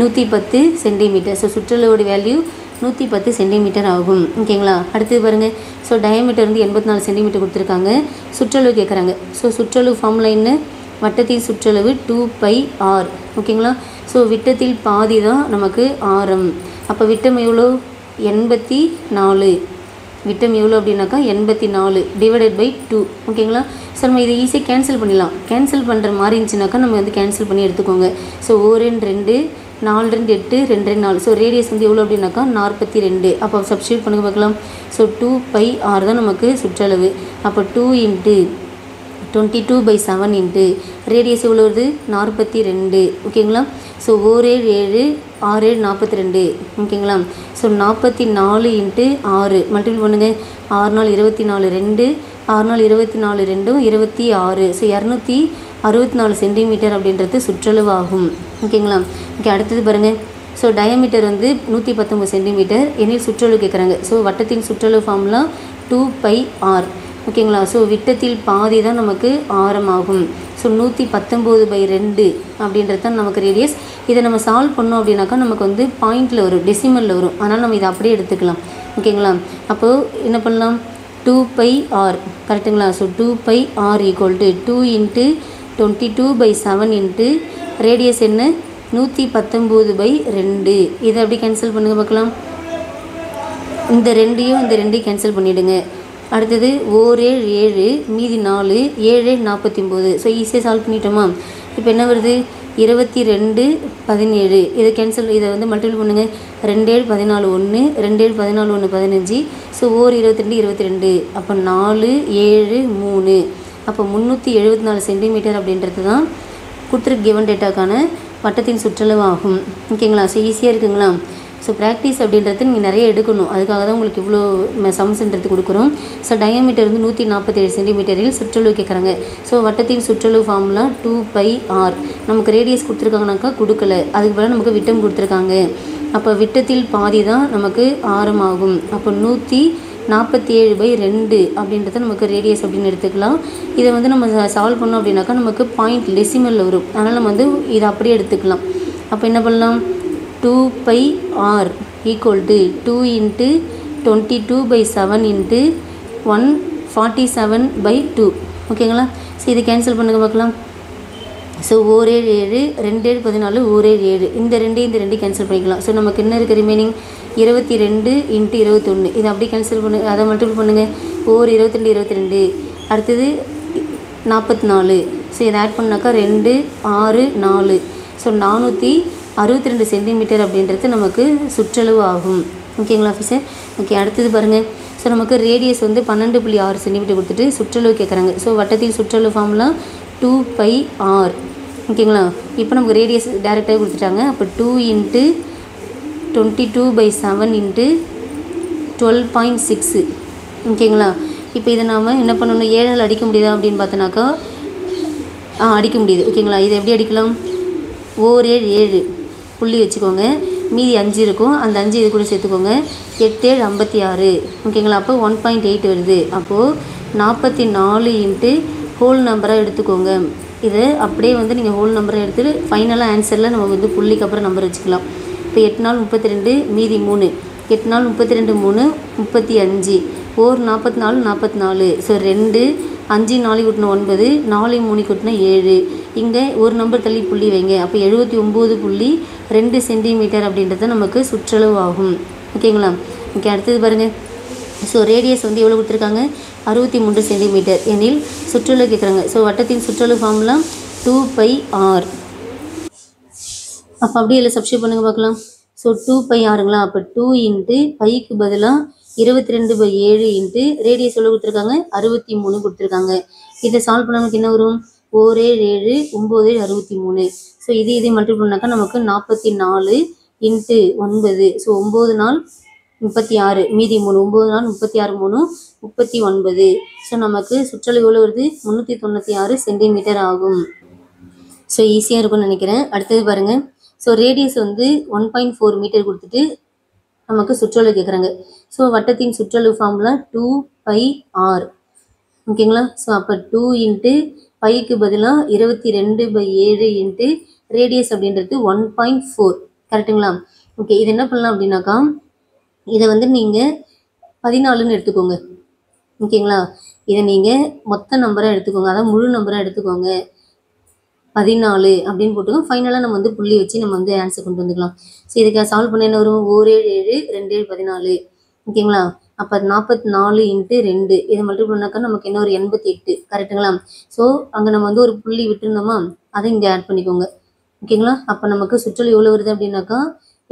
110 சென்டிமீட்டர். ஸோ சுற்றளவோட வேல்யூ 110 சென்டிமீட்டர் ஆகும். ஓகேங்களா? அடுத்தது பாருங்கள். ஸோ டயாமீட்டர் வந்து 84 சென்டிமீட்டர் கொடுத்துருக்காங்க. சுற்றளவு கேட்குறாங்க. ஸோ சுற்றளவு ஃபார்முலா என்ன? வட்டத்தின் சுற்றளவு 2πr. ஓகேங்களா? ஸோ விட்டத்தில் பாதி தான் நமக்கு ஆரம். அப்போ விட்டம் எவ்வளோ? 84. விட்டம் எவ்வளோ அப்படின்னாக்கா 84 டிவைடட் பை 2. ஓகேங்களா? ஸோ நம்ம இதை ஈஸியாக கேன்சல் பண்ணிடலாம். கேன்சல் பண்ணுற மாதிரி இருந்துச்சுனாக்கா நம்ம வந்து கேன்சல் பண்ணி எடுத்துக்கோங்க. ஸோ 1 2 4 2 8 2 2 4. ஸோ ரேடியஸ் வந்து எவ்வளோ அப்படின்னாக்கா 42. அப்போ சப்ஸ்டியூட் பண்ணுங்க பார்க்கலாம். ஸோ 2πr தான் நமக்கு சுற்றளவு. அப்போ 2 × 22/7 இன்ட்டு ரேடியஸ் எவ்வளோ வருது 42. ஓகேங்களா? ஸோ 1 7 6 42. ஓகேங்களா? ஸோ 44 × 6 மல்டிபிள் பண்ணுங்கள். 6 நாள் 24 2 6 நாள் 24 2 26. ஸோ 264 சென்டிமீட்டர் அப்படின்றது சுற்றளவு ஆகும். ஓகேங்களா? ஓகே, அடுத்தது பாருங்கள். ஸோ டயாமீட்டர் வந்து 119 சென்டிமீட்டர் எனில் சுற்றளவு கேட்குறாங்க. ஸோ வட்டத்தின் சுற்றளவு ஃபார்முலா 2πr. ஓகேங்களா? ஸோ விட்டத்தில் பாதி தான் நமக்கு ஆரமாகும். ஸோ 119/2 அப்படின்றது தான் நமக்கு ரேடியஸ். இதை நம்ம சால்வ் பண்ணோம் அப்படின்னாக்கா நமக்கு வந்து பாயிண்டில் வரும், டெசிமலில் வரும். அதனால் நம்ம இதை அப்படியே எடுத்துக்கலாம். ஓகேங்களா? அப்போது என்ன பண்ணலாம்? 2πr கரெக்டுங்களா? ஸோ 2πr = 2 × 22/7 இன்ட்டு ரேடியஸ் என்ன 119/2. இதை அப்படி கேன்சல் பண்ணுங்க பார்க்கலாம். இந்த ரெண்டையும் கேன்சல் பண்ணிவிடுங்க. அடுத்தது 1 7 7 மீதி 4 7 49. ஸோ ஈஸியாக சால்வ் பண்ணிட்டோமா? இப்போ என்ன வருது 22 17. இதை கேன்சல், இதை வந்து மல்டிபிள் பண்ணுங்கள். 2 7 14 1 2 7 14 1 15. ஸோ 1 22 22. அப்போ 4 7 3. அப்போ 374 சென்டிமீட்டர் அப்படின்றது தான் கொடுத்துருக்கு கிவன் டேட்டாக்கான வட்டத்தின் சுற்றளவு ஆகும். ஓகேங்களா? ஸோ ஈஸியாக இருக்குங்களா? ஸோ ப்ராக்டிஸ் அப்படின்றது நீங்கள் நிறைய எடுக்கணும். அதுக்காக தான் உங்களுக்கு இவ்வளோ சம்ஸ்ன்றது கொடுக்குறோம். ஸோ டயாமீட்டர் வந்து 147 சென்டிமீட்டரில் சுற்றளவு கேட்குறாங்க. ஸோ வட்டத்தின் சுற்றளவு ஃபார்முலா 2πr. நமக்கு ரேடியஸ் கொடுத்துருக்காங்கனாக்கா கொடுக்கல, அதுக்கு பதிலாக நமக்கு விட்டம் கொடுத்துருக்காங்க. அப்போ விட்டத்தில் பாதி தான் நமக்கு ஆரமாகும். அப்போ 147/2 அப்படின்றத நமக்கு ரேடியஸ் அப்படின்னு எடுத்துக்கலாம். இதை வந்து நம்ம சால்வ் பண்ணோம் அப்படின்னாக்கா நமக்கு பாயிண்ட் டெசிமலில் வரும். அதனால் நம்ம வந்து இதை அப்படியே எடுத்துக்கலாம். அப்போ என்ன பண்ணலாம்? 2πr = 2 × 22/7 into 147/2. ஓகேங்களா? ஸோ இதை கேன்சல் பண்ணுங்க பார்க்கலாம். ஸோ 1 7 7 2 7 14 1 7. இந்த ரெண்டையும் கேன்சல் பண்ணிக்கலாம். ஸோ நமக்கு என்ன இருக்குது ரிமைனிங் 22 × 21. இதை அப்படியே கேன்சல் பண்ணு, அதை மல்டிபிள் பண்ணுங்கள். 1 22 22. அடுத்தது 44. ஸோ இதை ஆட் பண்ணாக்கா 2 6 4. ஸோ 462 சென்டிமீட்டர் அப்படின்றது நமக்கு சுற்றளவு ஆகும். ஓகேங்களா ஆஃபீஸர்? ஓகே, அடுத்தது பாருங்கள். ஸோ நமக்கு ரேடியஸ் வந்து 12.6 சென்டிமீட்டர் கொடுத்துட்டு சுற்றளவு கேட்குறாங்க. ஸோ வட்டத்தின் சுற்றளவு ஃபார்முலா 2πr. ஓகேங்களா? இப்போ நமக்கு ரேடியஸ் டேரெக்டாக கொடுத்துட்டாங்க. அப்போ 2 × 22/7 இன்ட்டு 12.6. ஓகேங்களா? இப்போ இதை நாம் என்ன பண்ணணும்? 7ஆல் அடிக்க முடியுதா அப்படின்னு பார்த்தோன்னாக்கா அடிக்க முடியுது. ஓகேங்களா? இதை எப்படி அடிக்கலாம்? 1 7 7 புள்ளி வச்சுக்கோங்க. மீதி 5 இருக்கும், அந்த 5 இது கூட சேர்த்துக்கோங்க. 8 7 56. ஓகேங்களா? அப்போ 1.8 வருது. அப்போது 44 × ஹோல் நம்பராக எடுத்துக்கோங்க. இதை அப்படியே வந்து நீங்கள் ஹோல் நம்பரை எடுத்துகிட்டு ஃபைனலாக ஆன்சரில் நம்ம வந்து புள்ளிக்கு அப்புறம் நம்பர் வச்சுக்கலாம். இப்போ 8 நாள் 32 மீதி 3. 8 நாள் 32 3 35. 1 44 44. ஸோ 2 5 4 கூட்டினா 9 4 3 கூட்டினா 7. இங்கே ஒரு நம்பர் தள்ளி புள்ளி வைங்க. அப்போ 79.2 சென்டிமீட்டர் அப்படின்றது நமக்கு சுற்றளவு ஆகும். ஓகேங்களா? ஓகே, அடுத்தது பாருங்கள். ஸோ ரேடியஸ் வந்து எவ்வளோ கொடுத்துருக்காங்க? 63 சென்டிமீட்டர் எனில் சுற்றளவு கேட்குறாங்க. ஸோ வட்டத்தின் சுற்றளவு ஃபார்முலா 2πr. அப்போ அப்படியே இல்லை சப்ஸ்டியூட் பண்ணுங்க பார்க்கலாம். ஸோ 2πrங்களா? அப்போ 2 × பைக்கு பதிலாக 22/7 இன்ட்டு ரேடியஸ் எவ்வளோ கொடுத்துருக்காங்க? 63 கொடுத்துருக்காங்க. இதை சால்வ் பண்ண நமக்கு என்ன வரும்? 1 7 7 9 63. ஸோ இதே மல்டிபிள் பண்ணாக்கா நமக்கு 44 × 9. ஸோ 9 நாள் 36 மீதி 3. 9 நாள் 36 3 39. ஸோ நமக்கு சுற்றளவு எவ்வளோ வருது? 396 சென்டிமீட்டர் ஆகும். ஸோ ஈஸியாக இருக்கும்னு நினைக்கிறேன். அடுத்தது பாருங்கள். ஸோ ரேடியஸ் வந்து 1.4 மீட்டர் கொடுத்துட்டு நமக்கு சுற்றளவு கேட்குறாங்க. ஸோ வட்டத்தின் சுற்றளவு ஃபார்முலா 2πr. ஓகேங்களா? ஸோ அப்போ 2 × பைக்கு பதிலாக 22/7 இன்ட்டு ரேடியஸ் அப்படின்றது 1.4. கரெக்டுங்களா? ஓகே, இது என்ன பண்ணலாம் அப்படின்னாக்கா இதை வந்து நீங்கள் 14ன்னு எடுத்துக்கோங்க. ஓகேங்களா? இதை நீங்கள் மொத்த நம்பராக எடுத்துக்கோங்க, அதாவது முழு நம்பராக எடுத்துக்கோங்க. 14 அப்படின்னு போட்டுக்கோங்க. ஃபைனலாக நம்ம வந்து புள்ளி வச்சு நம்ம வந்து ஆன்சர் கொண்டு வந்துக்கலாம். ஸோ இதுக்கு சால்வ் பண்ண என்ன வரும்? 1 7 7 2 7 14. ஓகேங்களா? அப்போ 44 × 2 இதை மல்டிபிள் பண்ணாக்கா நமக்கு என்ன ஒரு 88 கரெக்டுங்களா? ஸோ அங்கே நம்ம வந்து ஒரு புள்ளி விட்டுருந்தோமா, அதை இங்கே ஆட் பண்ணிக்கோங்க. ஓகேங்களா? அப்போ நமக்கு சுற்றளவு எவ்வளோ வருது அப்படின்னாக்கா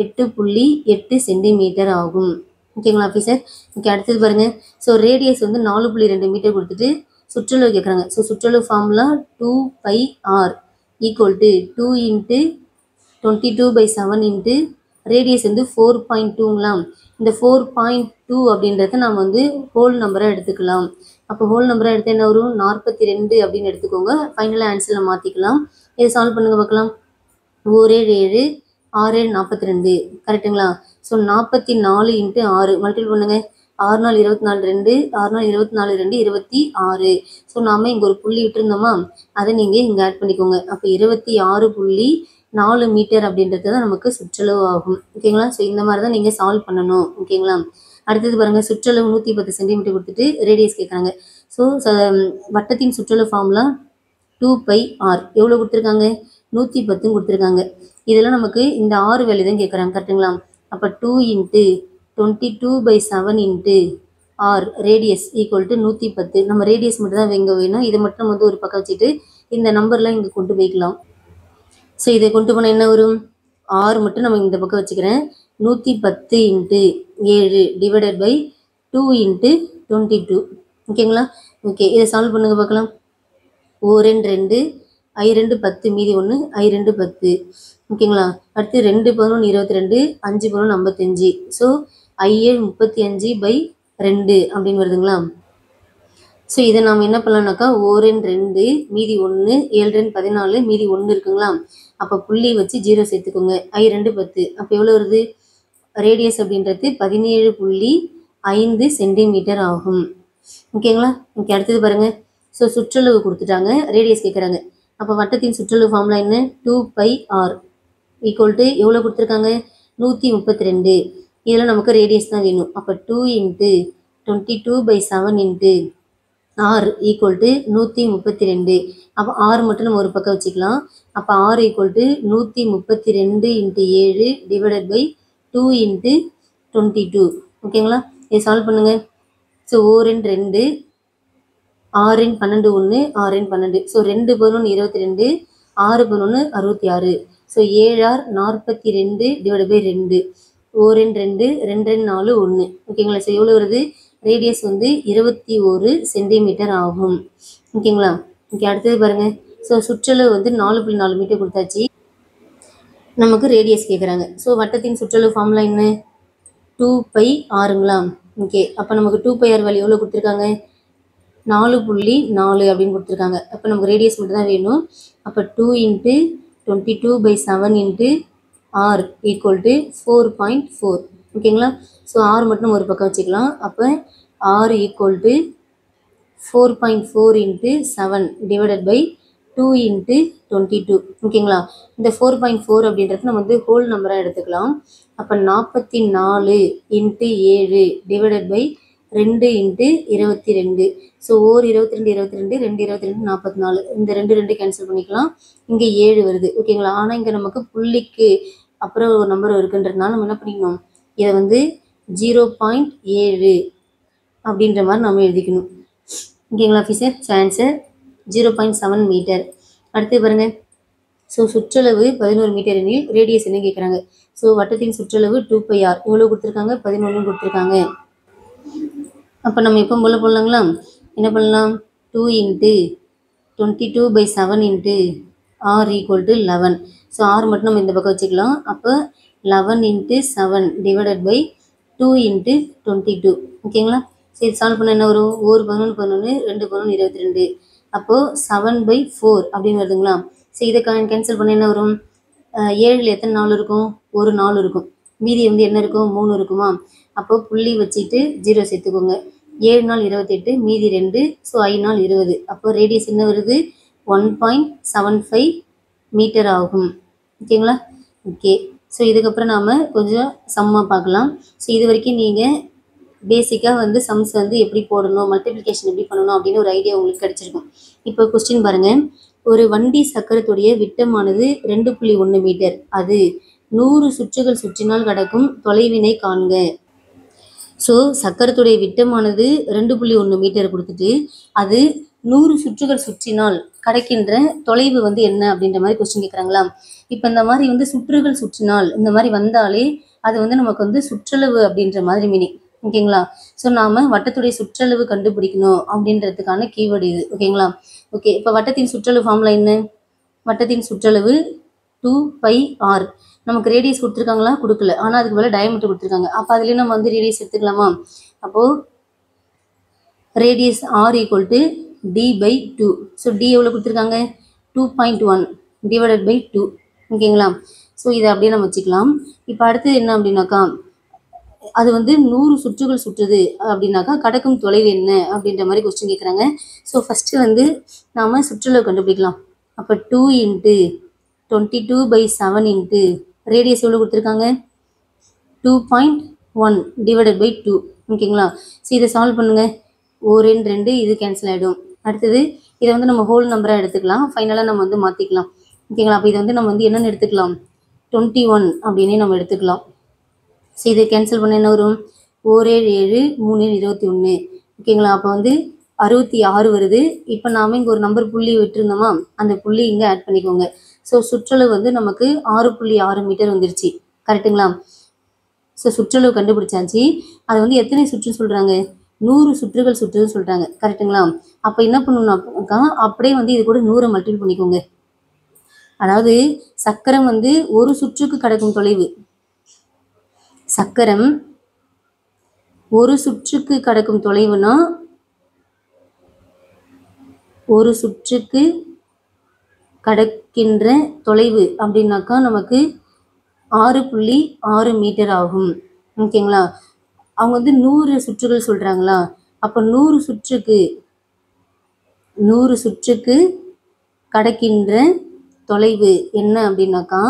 8.8 சென்டிமீட்டர் ஆகும். ஓகேங்களா ஆஃபீஸர்? ஓகே, அடுத்தது பாருங்கள். ஸோ ரேடியஸ் வந்து 4.2 மீட்டர் கொடுத்துட்டு சுற்றளவு கேட்குறாங்க. ஸோ சுற்றளவு formula 2πr equal to 2 × 22/7 × radius வந்து 4.2ங்களா? இந்த 4.2 அப்படின்றத நம்ம வந்து ஹோல் நம்பராக எடுத்துக்கலாம். அப்போ ஹோல் நம்பராக எடுத்து என்ன வரும்? 42 அப்படின்னு எடுத்துக்கோங்க. ஃபைனலாக ஆன்சரில் மாற்றிக்கலாம். இதை சால்வ் பண்ணுங்க பார்க்கலாம். 7 7 6 42 கரெக்டுங்களா? ஸோ 44 × 6 மல்டிபிள் பண்ணுங்க. 6 4 24 2 6 4 24 2 26. ஸோ நாம் இங்கே ஒரு புள்ளி விட்டுருந்தோமா, அதை நீங்கள் இங்கே ஆட் பண்ணிக்கோங்க. அப்போ 26.4 மீட்டர் அப்படின்றது தான் நமக்கு சுற்றளவு ஆகும். ஓகேங்களா? ஸோ இந்த மாதிரி தான் நீங்கள் சால்வ் பண்ணணும். ஓகேங்களா? அடுத்தது பாருங்கள். சுற்றளவு 110 சென்டிமீட்டர் கொடுத்துட்டு ரேடியஸ் கேட்குறாங்க. ஸோ வட்டத்தின் சுற்றளவு ஃபார்முலா 2πr எவ்வளோ கொடுத்துருக்காங்க? 110 கொடுத்துருக்காங்க. இதெல்லாம் நமக்கு இந்த 6 வேல்யூ தான் கேட்குறாங்க. கரெக்டுங்களா? அப்போ 2 × 22/7 × r ரேடியஸ் ஈக்குவல் டு 110. நம்ம ரேடியஸ் மட்டும் தான் இங்கே வேணும். இதை மட்டும் வந்து ஒரு பக்கம் வச்சுட்டு இந்த நம்பர்லாம் இங்கே கொண்டு போய்க்கலாம். ஸோ இதை கொண்டு போனால் என்ன வரும்? 6 மட்டும் நம்ம இந்த பக்கம் வச்சுக்கிறேன். 110 × 7 டிவைடட் பை 2 × 22. ஓகேங்களா? ஓகே, இதை சால்வ் பண்ணுங்க பார்க்கலாம். 4 2 I 2 10 மீதி 1 I 2 10. ஓகேங்களா? அடுத்து 2 11 22 5 11 55. ஸோ I 35/2 அப்படின்னு வருதுங்களா? ஸோ இதை நாம் என்ன பண்ணலாம்னாக்கா 4 2 மீதி 1 7 14 மீதி 1 இருக்குங்களா? அப்போ புள்ளி வச்சு 0 சேர்த்துக்கோங்க. I 2 10. அப்போ எவ்வளோ வருது? ரேடியஸ் அப்படின்றது 17.5 சென்டிமீட்டர் ஆகும். ஓகேங்களா? ஓகே, அடுத்தது பாருங்கள். ஸோ சுற்றளவு கொடுத்துட்டாங்க, ரேடியஸ் கேட்குறாங்க. அப்போ வட்டத்தின் சுற்றளவு ஃபார்முலா என்ன? 2πr ஈக்குவல் டு எவ்வளோ கொடுத்துருக்காங்க? 132. இதில் நமக்கு ரேடியஸ் தான் வேணும். அப்போ 2 × 22/7 × r ஈக்குவல் டு 132. அப்போ r மட்டும் நம்ம ஒரு பக்கம் வச்சுக்கலாம். அப்போ r equal to 132 × 7 divided by 2 × 22. ஓகேங்களா? இதை சால்வ் பண்ணுங்கள். So 4 2 6 12 1 6 12. So 2 11 22 6 11 66. So 7r 42 divide by 2 4 2 2 4 1. ஓகேங்களா? ஸோ எவ்வளோ வருது? ரேடியஸ் வந்து 21 சென்டிமீட்டர் ஆகும். ஓகேங்களா? ஓகே, அடுத்தது பாருங்கள். ஸோ சுற்றளவு வந்து 4.4 மீட்டர் கொடுத்தாச்சு. நமக்கு ரேடியஸ் கேட்குறாங்க. ஸோ வட்டத்தின் சுற்றளவு ஃபார்முலா என்ன? 2πrங்களா? ஓகே, அப்போ நமக்கு 2πr வேல்யூ எவ்வளோ கொடுத்துருக்காங்க? 4.4 அப்படின்னு கொடுத்துருக்காங்க. அப்போ நமக்கு ரேடியஸ் மட்டும் தான் வேணும். அப்போ 2 × 22/7 × r ஈக்குவல் டு 4.4. ஓகேங்களா? ஸோ r மட்டும் நம்ம ஒரு பக்கம் வச்சுக்கலாம். அப்போ r equal to 4.4 × 7 divided by 2 × 22. ஓகேங்களா? இந்த 4.4 அப்படின்றது நம்ம வந்து ஹோல் நம்பராக எடுத்துக்கலாம். அப்போ 44 × 7 டிவைடட் பை 2 × 22. ஸோ 1 22 22 2 22 44. இந்த 2 2 கேன்சல் பண்ணிக்கலாம். இங்கே 7 வருது. ஓகேங்களா? ஆனால் இங்கே நமக்கு புள்ளிக்கு அப்புறம் ஒரு நம்பர் இருக்குன்றதுனால நம்ம என்ன பண்ணிக்கணும்? இதை வந்து 0.7 அப்படின்ற மாதிரி நம்ம எழுதிக்கணும். ஓகேங்களா ஆஃபீஸர்? Answer 0.7 metre. அடுத்து பாருங்கள். ஸோ சுற்றளவு 11 மீட்டர் எனில் ரேடியஸ் என்ன கேட்குறாங்க? ஸோ வட்டத்தின் சுற்றளவு 2πr எவ்வளோ கொடுத்துருக்காங்க? 11 கொடுத்துருக்காங்க. அப்போ நம்ம எப்போ போல் போடலாங்களா? என்ன பண்ணலாம்? 2 × 22/7 × r equal to 11. So r மட்டும் நம்ம இந்த பக்கம் வச்சுக்கலாம். அப்போ 11 × 7 டிவைடட் பை 2 × 22. ஓகேங்களா? சரி, சால்வ் பண்ண என்ன வரும்? 1 11 11 2 11 22. அப்போது 7/4 அப்படின்னு வருதுங்களா? சரி, இதை கேன்சல் பண்ண என்ன வரும்? 7ல் எத்தனை 4 இருக்கும்? ஒரு 4 இருக்கும். மீதி வந்து என்ன இருக்கும்? 3 இருக்குமா? அப்போது புள்ளி வச்சுட்டு 0 சேர்த்துக்கோங்க. 7 நாள் 28 மீதி 2. ஸோ 5 நாள் 20. அப்போ ரேடியஸ் என்ன வருது? 1.75 மீட்டர் ஆகும். ஓகேங்களா? ஓகே, ஸோ இதுக்கப்புறம் நாம் கொஞ்சம் சம்மாக பார்க்கலாம். ஸோ இது வரைக்கும் நீங்கள் பேசிக்காக வந்து சம்ஸ் வந்து எப்படி போடணும், மல்டிப்ளிகேஷன் எப்படி பண்ணணும் அப்படின்னு ஒரு ஐடியா உங்களுக்கு கிடச்சிருக்கும். இப்போ கொஸ்டின் பாருங்கள். ஒரு வண்டி சக்கரத்துடைய விட்டமானது 2.1 மீட்டர். அது 100 சுற்றுகள் சுற்றினால் கடக்கும் தொலைவினை காண்க. ஸோ சக்கரத்துடைய விட்டமானது 2.1 மீட்டர் கொடுத்துட்டு அது 100 சுற்றுகள் சுற்றினால் கிடைக்கின்ற தொலைவு வந்து என்ன அப்படின்ற மாதிரி கொஸ்டின் கேட்குறாங்களா. இப்போ இந்த மாதிரி வந்து சுற்றுகள் சுற்றினால் இந்த மாதிரி வந்தாலே அது வந்து நமக்கு வந்து சுற்றளவு அப்படின்ற மாதிரி மீனிங். ஓகேங்களா. ஸோ நாம் வட்டத்துடைய சுற்றளவு கண்டுபிடிக்கணும் அப்படின்றதுக்கான கீவேர்டு இது. ஓகேங்களா. ஓகே, இப்போ வட்டத்தின் சுற்றளவு ஃபார்முலா என்ன? வட்டத்தின் சுற்றளவு 2πr. நமக்கு ரேடியஸ் கொடுத்துருக்காங்களா? கொடுக்கல. ஆனால் அதுக்கு மேலே டயமீட்டர் கொடுத்துருக்காங்க. அப்போ அதுலேயே நம்ம வந்து ரேடியஸ் எடுத்துக்கலாமா? அப்போது radius R equal to d/2. So D எவ்வளோ கொடுத்துருக்காங்க? 2.1 டிவைடட் பை 2. ஓகேங்களா. ஸோ இதை அப்படியே நம்ம வச்சுக்கலாம். இப்போ அடுத்தது என்ன அப்படின்னாக்கா, அது வந்து 100 சுற்றுகள் சுற்றுது அப்படின்னாக்கா கடக்கும் தொலைவு என்ன அப்படின்ற மாதிரி கொஸ்டின் கேட்குறாங்க. ஸோ ஃபஸ்ட்டு வந்து நாம் சுற்றளவு கண்டுபிடிக்கலாம். அப்போ 2 × 22/7 இன்ட்டு ரேடியஸ் எவ்வளோ கொடுத்துருக்காங்க? 2.1 டிவைடட் பை 2. ஓகேங்களா. ஸோ இதை சால்வ் பண்ணுங்கள். 2 இது கேன்சல் ஆகிடும். அடுத்தது இதை வந்து நம்ம ஹோல் நம்பராக எடுத்துக்கலாம். ஃபைனலாக நம்ம வந்து மாற்றிக்கலாம். ஓகேங்களா. அப்போ இதை வந்து நம்ம வந்து என்னென்னு எடுத்துக்கலாம்? 21 அப்படின்னே நம்ம எடுத்துக்கலாம். ஸோ இதை கேன்சல் பண்ண என்ன வரும்? 7 3 21. ஓகேங்களா. அப்போ வந்து 66 வருது. இப்போ நாம் இங்கே ஒரு நம்பர் புள்ளி விட்டுருந்தோமா, அந்த புள்ளி இங்கே ஆட் பண்ணிக்கோங்க. ஸோ சுற்றளவு வந்து நமக்கு 6.6 மீட்டர் வந்துருச்சு. கரெக்டுங்களா. ஸோ சுற்றளவு கண்டுபிடிச்சாச்சு. அது வந்து எத்தனை சுற்று சொல்கிறாங்க? 100 சுற்றுகள் சுற்றுன்னு சொல்கிறாங்க. கரெக்டுங்களா. அப்போ என்ன பண்ணணும்னாக்கா அப்படியே வந்து இது கூட 100 மல்டிபிள் பண்ணிக்கோங்க. அதாவது சக்கரம் வந்து ஒரு சுற்றுக்கு கடக்கும் தொலைவு, சக்கரம் ஒரு சுற்றுக்கு கடக்கும் தொலைவுனா ஒரு சுற்றுக்கு கடக்கின்ற தொலைவு அப்படின்னாக்கா நமக்கு 6.6 மீட்டர் ஆகும். ஓகேங்களா. அவங்க வந்து 100 சுற்றுகள் சொல்கிறாங்களா. அப்போ 100 சுற்றுக்கு கடக்கின்ற தொலைவு என்ன அப்படின்னாக்கா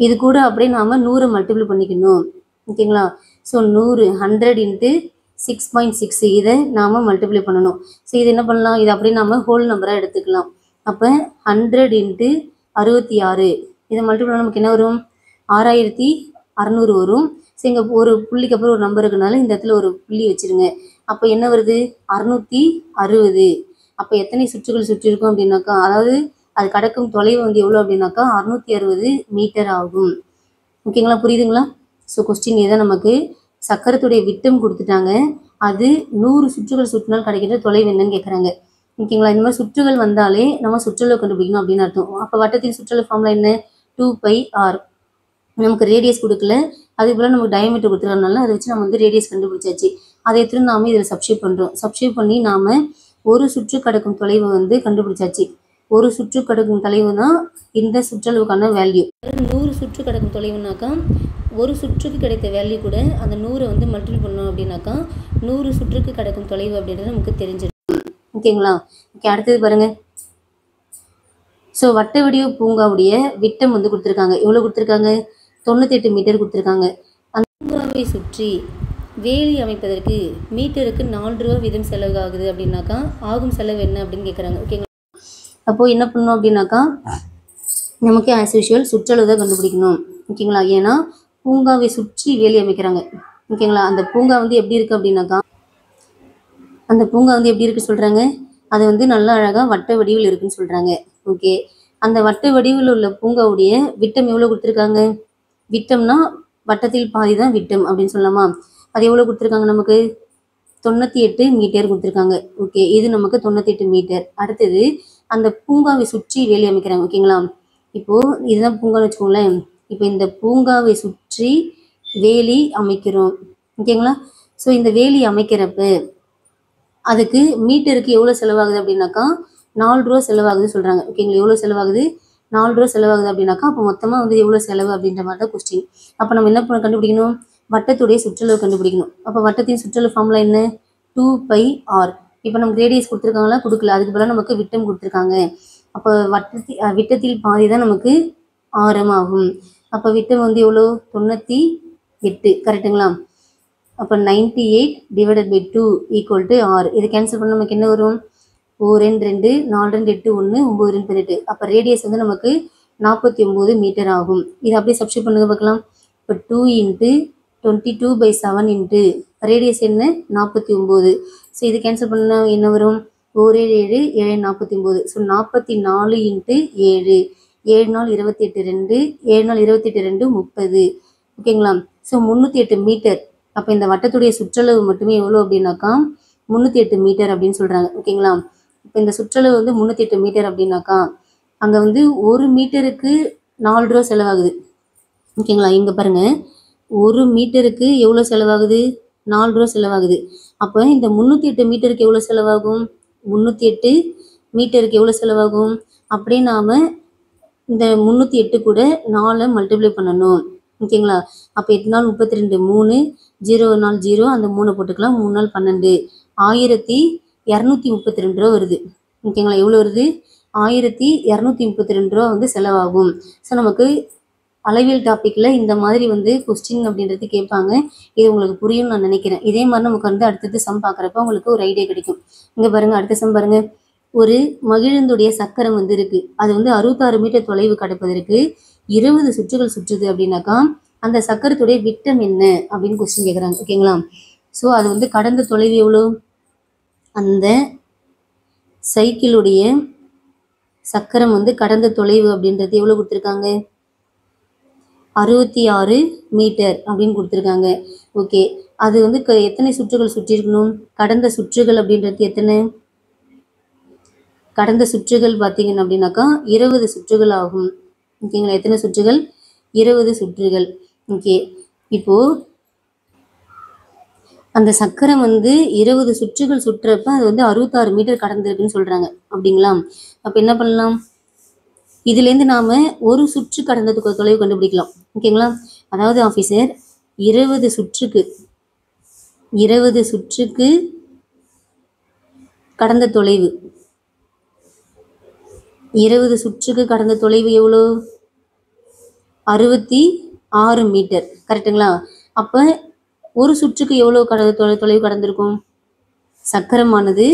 இது கூட அப்படியே நாம் 100 மல்டிபிள் பண்ணிக்கணும். ஓகேங்களா. ஸோ 100 × 6.6 இதை நாம் மல்டிப்ளை பண்ணணும். ஸோ இது என்ன பண்ணலாம்? இது அப்படியே நாம் ஹோல் நம்பராக எடுத்துக்கலாம். அப்போ 100 × 66 இதை மல்டிப்ளை பண்ணால் நமக்கு என்ன வரும்? 6600 வரும். ஸோ இங்கே ஒரு புள்ளிக்கு அப்புறம் ஒரு நம்பர் இருக்கிறனால இந்த இடத்துல ஒரு புள்ளி வச்சுருங்க. அப்போ என்ன வருது? 660. அப்போ எத்தனை சுற்றுகள் சுற்றி இருக்கும் அப்படின்னாக்கா, அதாவது அது கடக்கும் தொலைவு வந்து எவ்வளோ அப்படின்னாக்கா 660 மீட்டர் ஆகும். ஓகேங்களா. புரியுதுங்களா. ஸோ கொஸ்டின் இதை நமக்கு சக்கரத்துடைய விட்டம் கொடுத்துட்டாங்க. அது 100 சுற்றுகள் சுற்றினால் கிடைக்கிற தொலைவு என்னன்னு கேட்குறாங்க. ஓகேங்களா. இந்த மாதிரி சுற்றுகள் வந்தாலே நம்ம சுற்றளவு கண்டுபிடிக்கணும் அப்படின்னு அர்த்தம். அப்போ வட்டத்தின் சுற்றளவு ஃபார்முலா என்ன? 2πr. நமக்கு ரேடியஸ் கொடுக்கல, அதுக்கு போல் நமக்கு டயமீட்டர் கொடுத்துருக்கனால அதை வச்சு நம்ம வந்து ரேடியஸ் கண்டுபிடிச்சாச்சு. அதை எடுத்துகிட்டு நாம் இதில் சப்ஸ்டியூட் பண்ணுறோம். சப்ஸ்டியூட் பண்ணி நாம் ஒரு சுற்று கடக்கும் தொலைவு வந்து கண்டுபிடிச்சாச்சு. ஒரு சுற்று கடக்கும் தொலைவு தான் இந்த சுற்றளவுக்கான வேல்யூ. 100 சுற்று கடக்கும் தொலைவுனாக்கா ஒரு சுற்றுக்கு கிடைத்த வேல்யூ கூட அந்த 100 வந்து மல்டிபிள் பண்ணோம் அப்படின்னாக்கா 100 சுற்றுக்கு கடக்கும் தொலைவு அப்படின்றது நமக்கு தெரிஞ்சிடும். ஓகேங்களா. ஓகே, அடுத்தது பாருங்கள். ஸோ வட்ட வடிவ பூங்காவுடைய விட்டம் வந்து கொடுத்துருக்காங்க. எவ்வளோ கொடுத்துருக்காங்க? 98 மீட்டர் கொடுத்துருக்காங்க. அந்த பூங்காவை சுற்றி வேலி அமைப்பதற்கு மீட்டருக்கு 4 ரூபா வீதம் செலவு ஆகுது அப்படின்னாக்கா ஆகும் செலவு என்ன அப்படின்னு கேட்குறாங்க. ஓகேங்களா. அப்போது என்ன பண்ணணும் அப்படின்னாக்கா நமக்கு ஆஸ் யூஷுவல் சுற்றளவு தான் கண்டுபிடிக்கணும். ஓகேங்களா. ஏன்னா பூங்காவை சுற்றி வேலி அமைக்கிறாங்க. ஓகேங்களா. அந்த பூங்கா வந்து எப்படி இருக்குது அப்படின்னாக்கா அந்த பூங்கா வந்து எப்படி இருக்குது சொல்கிறாங்க? அது வந்து நல்லா அழகாக வட்ட வடிவில் இருக்குன்னு சொல்கிறாங்க. ஓகே, அந்த வட்ட வடிவில் உள்ள பூங்காவுடைய விட்டம் எவ்வளோ கொடுத்துருக்காங்க? விட்டம்னா வட்டத்தில் பாதி தான் விட்டம் அப்படின்னு சொல்லலாமா. அது எவ்வளோ கொடுத்துருக்காங்க? நமக்கு 98 மீட்டர் கொடுத்துருக்காங்க. ஓகே, இது நமக்கு 98 மீட்டர். அடுத்தது அந்த பூங்காவை சுற்றி வேலி அமைக்கிறாங்க. ஓகேங்களா. இப்போது இதுதான் பூங்கான்னு வச்சுக்கோங்களேன். இப்போ இந்த பூங்காவை சுற்றி வேலி அமைக்கிறோம். ஓகேங்களா. ஸோ இந்த வேலி அமைக்கிறப்ப அதுக்கு மீட்டருக்கு எவ்வளோ செலவாகுது அப்படின்னாக்கா 4 ரூபா செலவாகுது சொல்கிறாங்க. ஓகேங்களா. எவ்வளோ செலவாகுது? 4 ரூபா செலவாகுது அப்படின்னாக்கா அப்போ மொத்தமாக வந்து எவ்வளோ செலவு அப்படின்ற மாதிரி தான் கொஸ்டின். அப்போ நம்ம என்ன கண்டுபிடிக்கணும்? வட்டத்துடைய சுற்றளவு கண்டுபிடிக்கணும். அப்போ வட்டத்தின் சுற்றளவு ஃபார்முலா என்ன? 2πr. இப்போ நமக்கு ரேடியஸ் கொடுத்துருக்காங்களா? கொடுக்கல. அதுக்கு பதிலாக நமக்கு விட்டம் கொடுத்துருக்காங்க. அப்போ விட்டத்தில் பாதி தான் நமக்கு ஆரம் ஆகும். அப்போ விட்டம் வந்து எவ்வளோ? 98. கரெக்டுங்களா. அப்போ 98 divided by 2 equal to r. இதை கேன்சல் பண்ண நமக்கு என்ன வரும்? 4 2 4 2 8 1 9 18. அப்போ ரேடியஸ் வந்து நமக்கு 49 மீட்டர் ஆகும். இதை அப்படியே சப்ஸ்டியூட் பண்ணுங்க பார்க்கலாம். இப்போ 2 × 22/7 இன்ட்டு ரேடியஸ் என்ன 49. ஸோ இது கேன்சல் பண்ணால் என்ன வரும்? 1 7 7 49. ஸோ 44 இன்ட்டு 7 7 நாள் 28 2 7 நாள் 28 2 30. ஓகேங்களா? So 308 metre. அப்போ இந்த வட்டத்துடைய சுற்றளவு மட்டுமே எவ்வளோ அப்படின்னாக்கா 308 மீட்டர் அப்படின்னு சொல்கிறாங்க. ஓகேங்களா? இப்போ இந்த சுற்றளவு வந்து 308 மீட்டர் அப்படின்னாக்கா அங்கே வந்து 1 மீட்டருக்கு 4 ரூபா செலவாகுது. ஓகேங்களா? இங்கே பாருங்கள், 1 மீட்டருக்கு எவ்வளோ செலவாகுது? 4 ரூபா செலவாகுது. அப்போ இந்த 308 மீட்டருக்கு எவ்வளோ செலவாகும்? 308 மீட்டருக்கு எவ்வளோ செலவாகும்? அப்படியே நாம் இந்த 308 கூட 4 மல்டிப்ளை பண்ணணும். ஓகேங்களா? அப்போ 8 நாள் 32 3 0 நாள் 0 அந்த 3 போட்டுக்கலாம். 3 நாள் 12 1232 ரூபா வருது. ஓகேங்களா? எவ்வளோ வருது? 1232 ரூபா வந்து செலவாகும். ஸோ நமக்கு அளவியல் டாப்பிக்கில் இந்த மாதிரி வந்து கொஸ்டின் அப்படின்றது கேட்பாங்க. இது உங்களுக்கு புரியும்னு நான் நினைக்கிறேன். இதே மாதிரி நமக்கு வந்து அடுத்தது சம் பார்க்குறப்ப உங்களுக்கு ஒரு ஐடியா கிடைக்கும். இங்கே பாருங்கள், அடுத்த சம் பாருங்கள். ஒரு மகிழுந்துடைய சக்கரம் வந்து இருக்குது. அது வந்து 66 மீட்டர் தொலைவு கடப்பதற்கு 20 சுற்றுகள் சுற்றுது அப்படின்னாக்கா அந்த சக்கரத்துடைய விட்டம் என்ன அப்படின்னு கொஸ்டின் கேட்குறாங்க. ஓகேங்களா? ஸோ அது வந்து கடந்த தொலைவு எவ்வளோ? அந்த சைக்கிளுடைய சக்கரம் வந்து கடந்த தொலைவு அப்படின்றது எவ்வளோ கொடுத்துருக்காங்க? 66 மீட்டர் அப்படின்னு கொடுத்துருக்காங்க. ஓகே, அது வந்து எத்தனை சுற்றுகள் சுற்றிருக்கணும்? கடந்த சுற்றுகள் அப்படின்றது எத்தனை? கடந்த சுற்றுகள் பார்த்தீங்கன்னா அப்படின்னாக்கா 20 சுற்றுகள் ஆகும். ஓகேங்களா? எத்தனை சுற்றுகள்? 20 சுற்றுகள். ஓகே, இப்போது அந்த சக்கரம் வந்து 20 சுற்றுகள் சுற்றுறப்ப அது வந்து 66 மீட்டர் கடந்திருக்குன்னு சொல்கிறாங்க. அப்படிங்களா? அப்போ என்ன பண்ணலாம்? இதுலேருந்து நாம் ஒரு சுற்று கடந்ததுக்கு தொலைவு கண்டுபிடிக்கலாம். ஓகேங்களா? அதாவது ஆஃபீஸர் 20 சுற்றுக்கு கடந்த தொலைவு 20 சுற்றுக்கு கடந்த தொலைவு எவ்வளோ? 66 மீட்டர். கரெக்டுங்களா? அப்போ ஒரு சுற்றுக்கு எவ்வளோ தொலைவு கடந்திருக்கும்? சக்கரமானது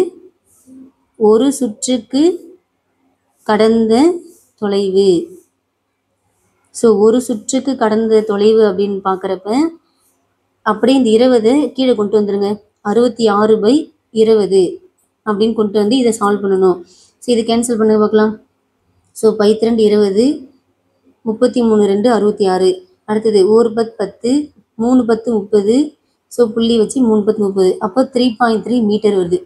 ஒரு சுற்றுக்கு கடந்த தொலைவு. ஸோ ஒரு சுற்றுக்கு கடந்த தொலைவு அப்படின்னு பார்க்குறப்ப அப்படியே இந்த 20 கீழே கொண்டு வந்துடுங்க. 66/20 அப்படின்னு கொண்டு வந்து இதை சால்வ் பண்ணணும். ஸோ இதை கேன்சல் பண்ண பார்க்கலாம். ஸோ 2 20 33 2 66. அடுத்தது 1 10 3 10 30. ஸோ புள்ளி வச்சு 3 10 30. அப்போ 3.3 மீட்டர் வருது.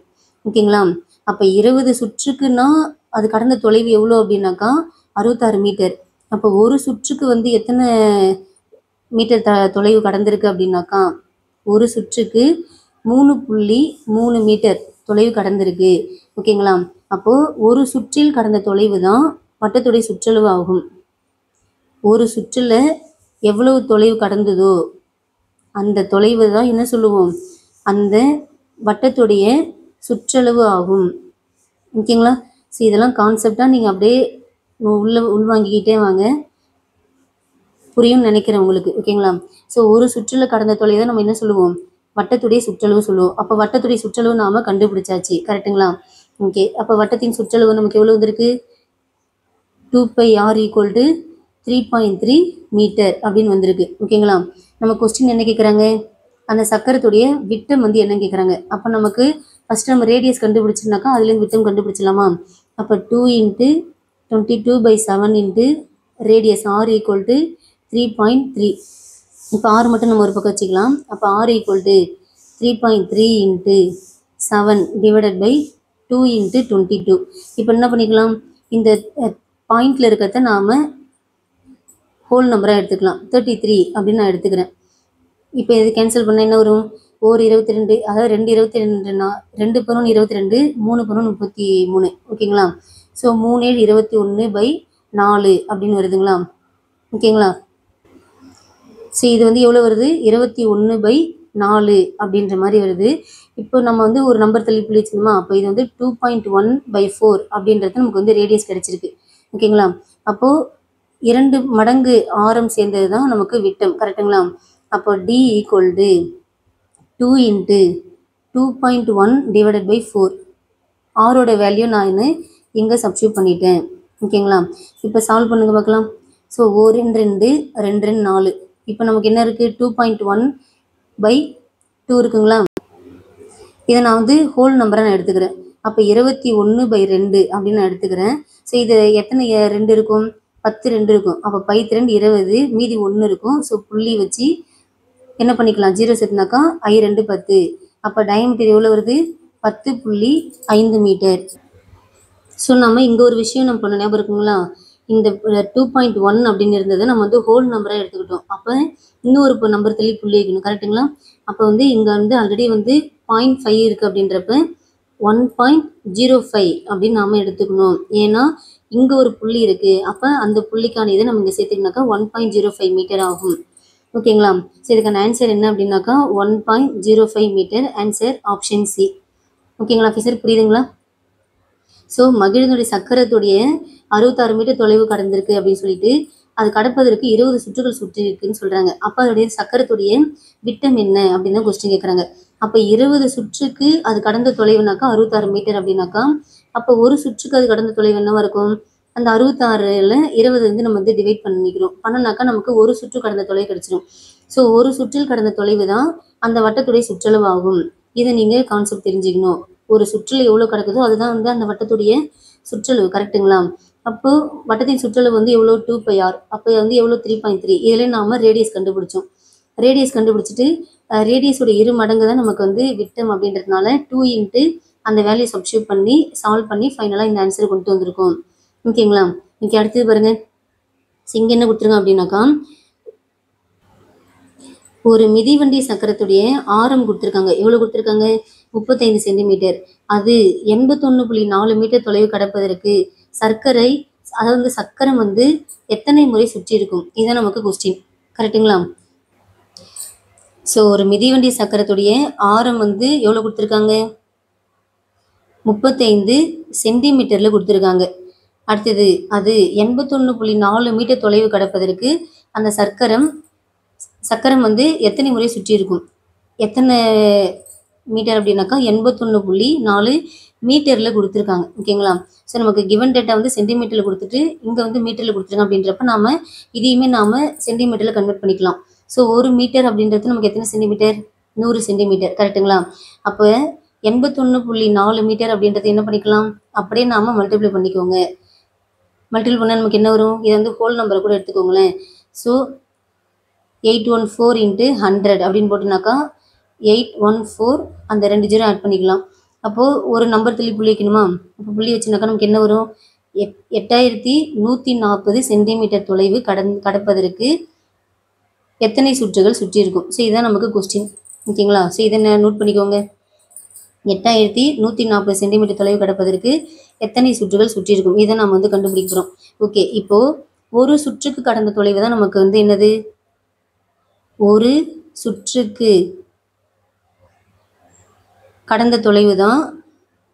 ஓகேங்களா? அப்போ 20 சுற்றுக்குன்னா அது கடந்த தொலைவு எவ்வளோ அப்படின்னாக்கா 66 மீட்டர். அப்போ ஒரு சுற்றுக்கு வந்து எத்தனை மீட்டர் தொலைவு கடந்திருக்கு அப்படின்னாக்கா ஒரு சுற்றுக்கு 3.3 மீட்டர் தொலைவு கடந்திருக்கு. ஓகேங்களா? அப்போது ஒரு சுற்றில் கடந்த தொலைவு தான் வட்டத்துடைய சுற்றளவு ஆகும். ஒரு சுற்றில் எவ்வளவு தொலைவு கடந்ததோ அந்த தொலைவு தான் என்ன சொல்லுவோம்? அந்த வட்டத்துடைய சுற்றளவு ஆகும். ஓகேங்களா? ஸோ இதெல்லாம் கான்செப்டாக நீங்கள் அப்படியே உள்வாங்கிக்கிட்டே வாங்க, புரியும்னு நினைக்கிறேன் உங்களுக்கு. ஓகேங்களா? ஸோ ஒரு சுற்றில் கடந்த தொலைவை தான் நம்ம என்ன சொல்லுவோம்? வட்டத்துடைய சுற்றளவு சொல்லுவோம். அப்போ வட்டத்துடைய சுற்றளவு நாம் கண்டுபிடிச்சாச்சு. கரெக்டுங்களா? ஓகே, அப்போ வட்டத்தின் சுற்றளவு நமக்கு எவ்வளோ வந்திருக்கு? 2πr = 3.3 மீட்டர் அப்படின்னு வந்திருக்கு. ஓகேங்களா? நம்ம கொஸ்டின் என்ன கேட்குறாங்க? அந்த சக்கரத்துடைய விட்டம் வந்து என்ன கேட்குறாங்க? அப்போ நமக்கு ஃபஸ்ட்டு நம்ம ரேடியஸ் கண்டுபிடிச்சிருந்தாக்கா அதுலேருந்து விட்டம் கண்டுபிடிச்சிடலாமா? அப்போ 2 × 22/7 இன்ட்டு ரேடியஸ் r = 3.3. இப்போ r மட்டும் நம்ம ஒரு பக்கம் வச்சுக்கலாம். அப்போ r = 3.3 × 7 / 2 × 22. இப்போ என்ன பண்ணிக்கலாம்? இந்த பாயிண்டில் இருக்கிறத நாம் ஹோல் நம்பராக எடுத்துக்கலாம். 33 அப்படின்னு நான் எடுத்துக்கிறேன். இப்போ இது கேன்சல் பண்ணால் என்ன வரும்? 1 22, அதாவது 2 22னா 2 × 22 3 × 33. ஓகேங்களா? ஸோ 3 7 21/4 அப்படின்னு வருதுங்களா? ஓகேங்களா? ஸோ இது வந்து எவ்வளோ வருது? 21/4 அப்படின்ற மாதிரி வருது. இப்போ நம்ம வந்து ஒரு நம்பர் தள்ளி புள்ளி வச்சுக்கணுமா? அப்போ இது வந்து 2.1/4 அப்படின்றது நமக்கு வந்து ரேடியஸ் கிடச்சிருக்கு. ஓகேங்களா? அப்போது 2 மடங்கு ஆரம் சேர்ந்தது தான் நமக்கு விட்டம். கரெக்டுங்களா? அப்போ d = 2 × 2.1 / 4. ஆரோட வேல்யூ நான் இங்கே சப்ஸ்டியூட் பண்ணிட்டேன். ஓகேங்களா? இப்போ சால்வ் பண்ணுங்க பார்க்கலாம். ஸோ 2 2 2 2 4. இப்போ நமக்கு என்ன இருக்குது? 2.1 பை 2 இருக்குங்களா? இதை நான் வந்து ஹோல் நம்பரை நான் எடுத்துக்கிறேன். அப்போ 21/2 அப்படின்னு நான் எடுத்துக்கிறேன். ஸோ இது எத்தனை 2 இருக்கும்? 10 2 இருக்கும். அப்போ 10 20, மீதி 1 இருக்கும். ஸோ புள்ளி வச்சு என்ன பண்ணிக்கலாம்? 0 சேர்த்துனாக்கா I2 10. அப்போ டயமீட்டர் எவ்வளோ வருது? 10.5 மீட்டர். ஸோ நம்ம இங்கே ஒரு விஷயம் நம்ம பண்ண ஞாபகம் இருக்குங்களா? இந்த 2.1 அப்படின்னு இருந்ததை நம்ம வந்து ஹோல் நம்பராக எடுத்துக்கிட்டோம். அப்போ இன்னொரு நம்பர் தள்ளி புள்ளி வைக்கணும். கரெக்டுங்களா? அப்போ வந்து இங்கே வந்து ஆல்ரெடி வந்து 0.5 இருக்குது அப்படின்றப்ப 1.05 அப்படின்னு நாம் எடுத்துக்கணும். ஏன்னா இங்கே ஒரு புள்ளி இருக்குது. அப்போ அந்த புள்ளிக்கான இதை நம்ம இங்கே சேர்த்துக்கினாக்கா 1.05 மீட்டர் ஆகும். ஓகேங்களா? ஸோ இதுக்கான ஆன்சர் என்ன அப்படின்னாக்கா 1.05 மீட்டர். Answer option C. ஓகேங்களா ஆஃபீஸர்? புரியுதுங்களா? ஸோ மகிழ்னுடைய சக்கரத்துடைய 66 மீட்டர் தொலைவு கடந்திருக்கு அப்படின்னு சொல்லிட்டு அது கடப்பதற்கு 20 சுற்றுகள் சுற்றி இருக்குன்னு சொல்கிறாங்க. அப்போ அதோடைய சக்கரத்துடைய விட்டம் என்ன அப்படின்னு தான் கொஸ்டின் கேட்குறாங்க. அப்போ 20 சுற்றுக்கு அது கடந்த தொலைவுனாக்கா 66 மீட்டர் அப்படின்னாக்கா அப்போ ஒரு சுற்றுக்கு அது கடந்த தொலைவு என்னவா இருக்கும்? அந்த 66ல் 20 வந்து நம்ம வந்து டிவைட் பண்ணனாக்கா நமக்கு ஒரு சுற்று கடந்த தொலைவு கிடைச்சிடும். ஸோ ஒரு சுற்றில் கடந்த தொலைவு தான் அந்த வட்டத்துடைய சுற்றளவு ஆகும். இதை நீங்கள் கான்செப்ட் தெரிஞ்சுக்கணும். ஒரு சுற்றில் எவ்வளோ கிடக்குதோ அதுதான் வந்து அந்த வட்டத்துடைய சுற்றளவு. கரெக்டுங்களா? அப்போது வட்டத்தின் சுற்றளவு வந்து எவ்வளோ? 2πr. அப்போ வந்து எவ்வளோ? 3.3. இதில் நாம் ரேடியஸ் கண்டுபிடிச்சோம். ரேடியஸ் கண்டுபிடிச்சிட்டு ரேடியஸோட 2 மடங்கு தான் நமக்கு வந்து விட்டம் அப்படின்றதுனால 2 இன்ட்டு அந்த வேல்யூ சப்ஸ்டியூட் பண்ணி சால்வ் பண்ணி ஃபைனலாக இந்த ஆன்சரை கொண்டு வந்திருக்கோம். ஓகேங்களா? இன்றைக்கி அடுத்தது பாருங்கள். இங்கே என்ன கொடுத்துருங்க அப்படின்னாக்கா ஒரு மிதிவண்டி சக்கரத்துடைய ஆரம் கொடுத்துருக்காங்க. எவ்வளோ கொடுத்துருக்காங்க? 35 சென்டிமீட்டர். அது 81.4 மீட்டர் தொலைவு கடப்பதற்கு சர்க்கரை அதாவது வந்து சக்கரம் வந்து எத்தனை முறை சுற்றி இருக்கும்? இதுதான் நமக்கு கொஸ்டின். கரெக்டுங்களா? ஸோ ஒரு மிதிவண்டி சக்கரத்துடைய ஆரம் வந்து எவ்வளோ கொடுத்துருக்காங்க? 35 சென்டிமீட்டரில் கொடுத்துருக்காங்க. அடுத்தது அது 81.4 மீட்டர் தொலைவு கடப்பதற்கு அந்த சக்கரம் வந்து எத்தனை முறை சுற்றி இருக்கும்? எத்தனை மீட்டர் அப்படின்னாக்கா 81.4 மீட்டரில் கொடுத்துருக்காங்க. ஓகேங்களா? ஸோ நமக்கு கிவன் டேட்டா வந்து சென்டிமீட்டரில் கொடுத்துட்டு இங்கே வந்து மீட்டரில் கொடுத்துருங்க அப்படின்றப்ப நாம் இதையுமே நாம் சென்டிமீட்டரில் கன்வெர்ட் பண்ணிக்கலாம். ஸோ ஒரு மீட்டர் அப்படின்றது நமக்கு எத்தனை சென்டிமீட்டர்? 100 சென்டிமீட்டர். கரெக்டுங்களா? அப்போ 81.4 மீட்டர் அப்படின்றது என்ன பண்ணிக்கலாம்? அப்படியே நாம் மல்டிப்ளை பண்ணிக்கோங்க. மல்டிப்ளை பண்ணால் நமக்கு என்ன வரும்? இதை வந்து ஹோல் நம்பரை கூட எடுத்துக்கோங்களேன். ஸோ 814 × 100 அப்படின்னு போட்டுனாக்கா 814 அந்த 2 0 ஆட் பண்ணிக்கலாம். அப்போது ஒரு நம்பர் தள்ளி புள்ளி வைக்கணுமா? அப்போ புள்ளி வச்சுனாக்கா நமக்கு என்ன வரும்? 8140 சென்டிமீட்டர் தொலைவு கடப்பதற்கு எத்தனை சுற்றுகள் சுற்றி இருக்கும்? ஸோ இதுதான் நமக்கு கொஸ்டின். ஓகேங்களா? ஸோ இதை நோட் பண்ணிக்கோங்க. 8140 சென்டிமீட்டர் தொலைவு கடப்பதற்கு எத்தனை சுற்றுகள் சுற்றி இருக்கும்? இதை நம்ம வந்து கண்டுபிடிக்கிறோம். ஓகே, இப்போது ஒரு சுற்றுக்கு கடந்த தொலைவு தான் நமக்கு வந்து என்னது? ஒரு சுற்றுக்கு கடந்த தொலைவு தான்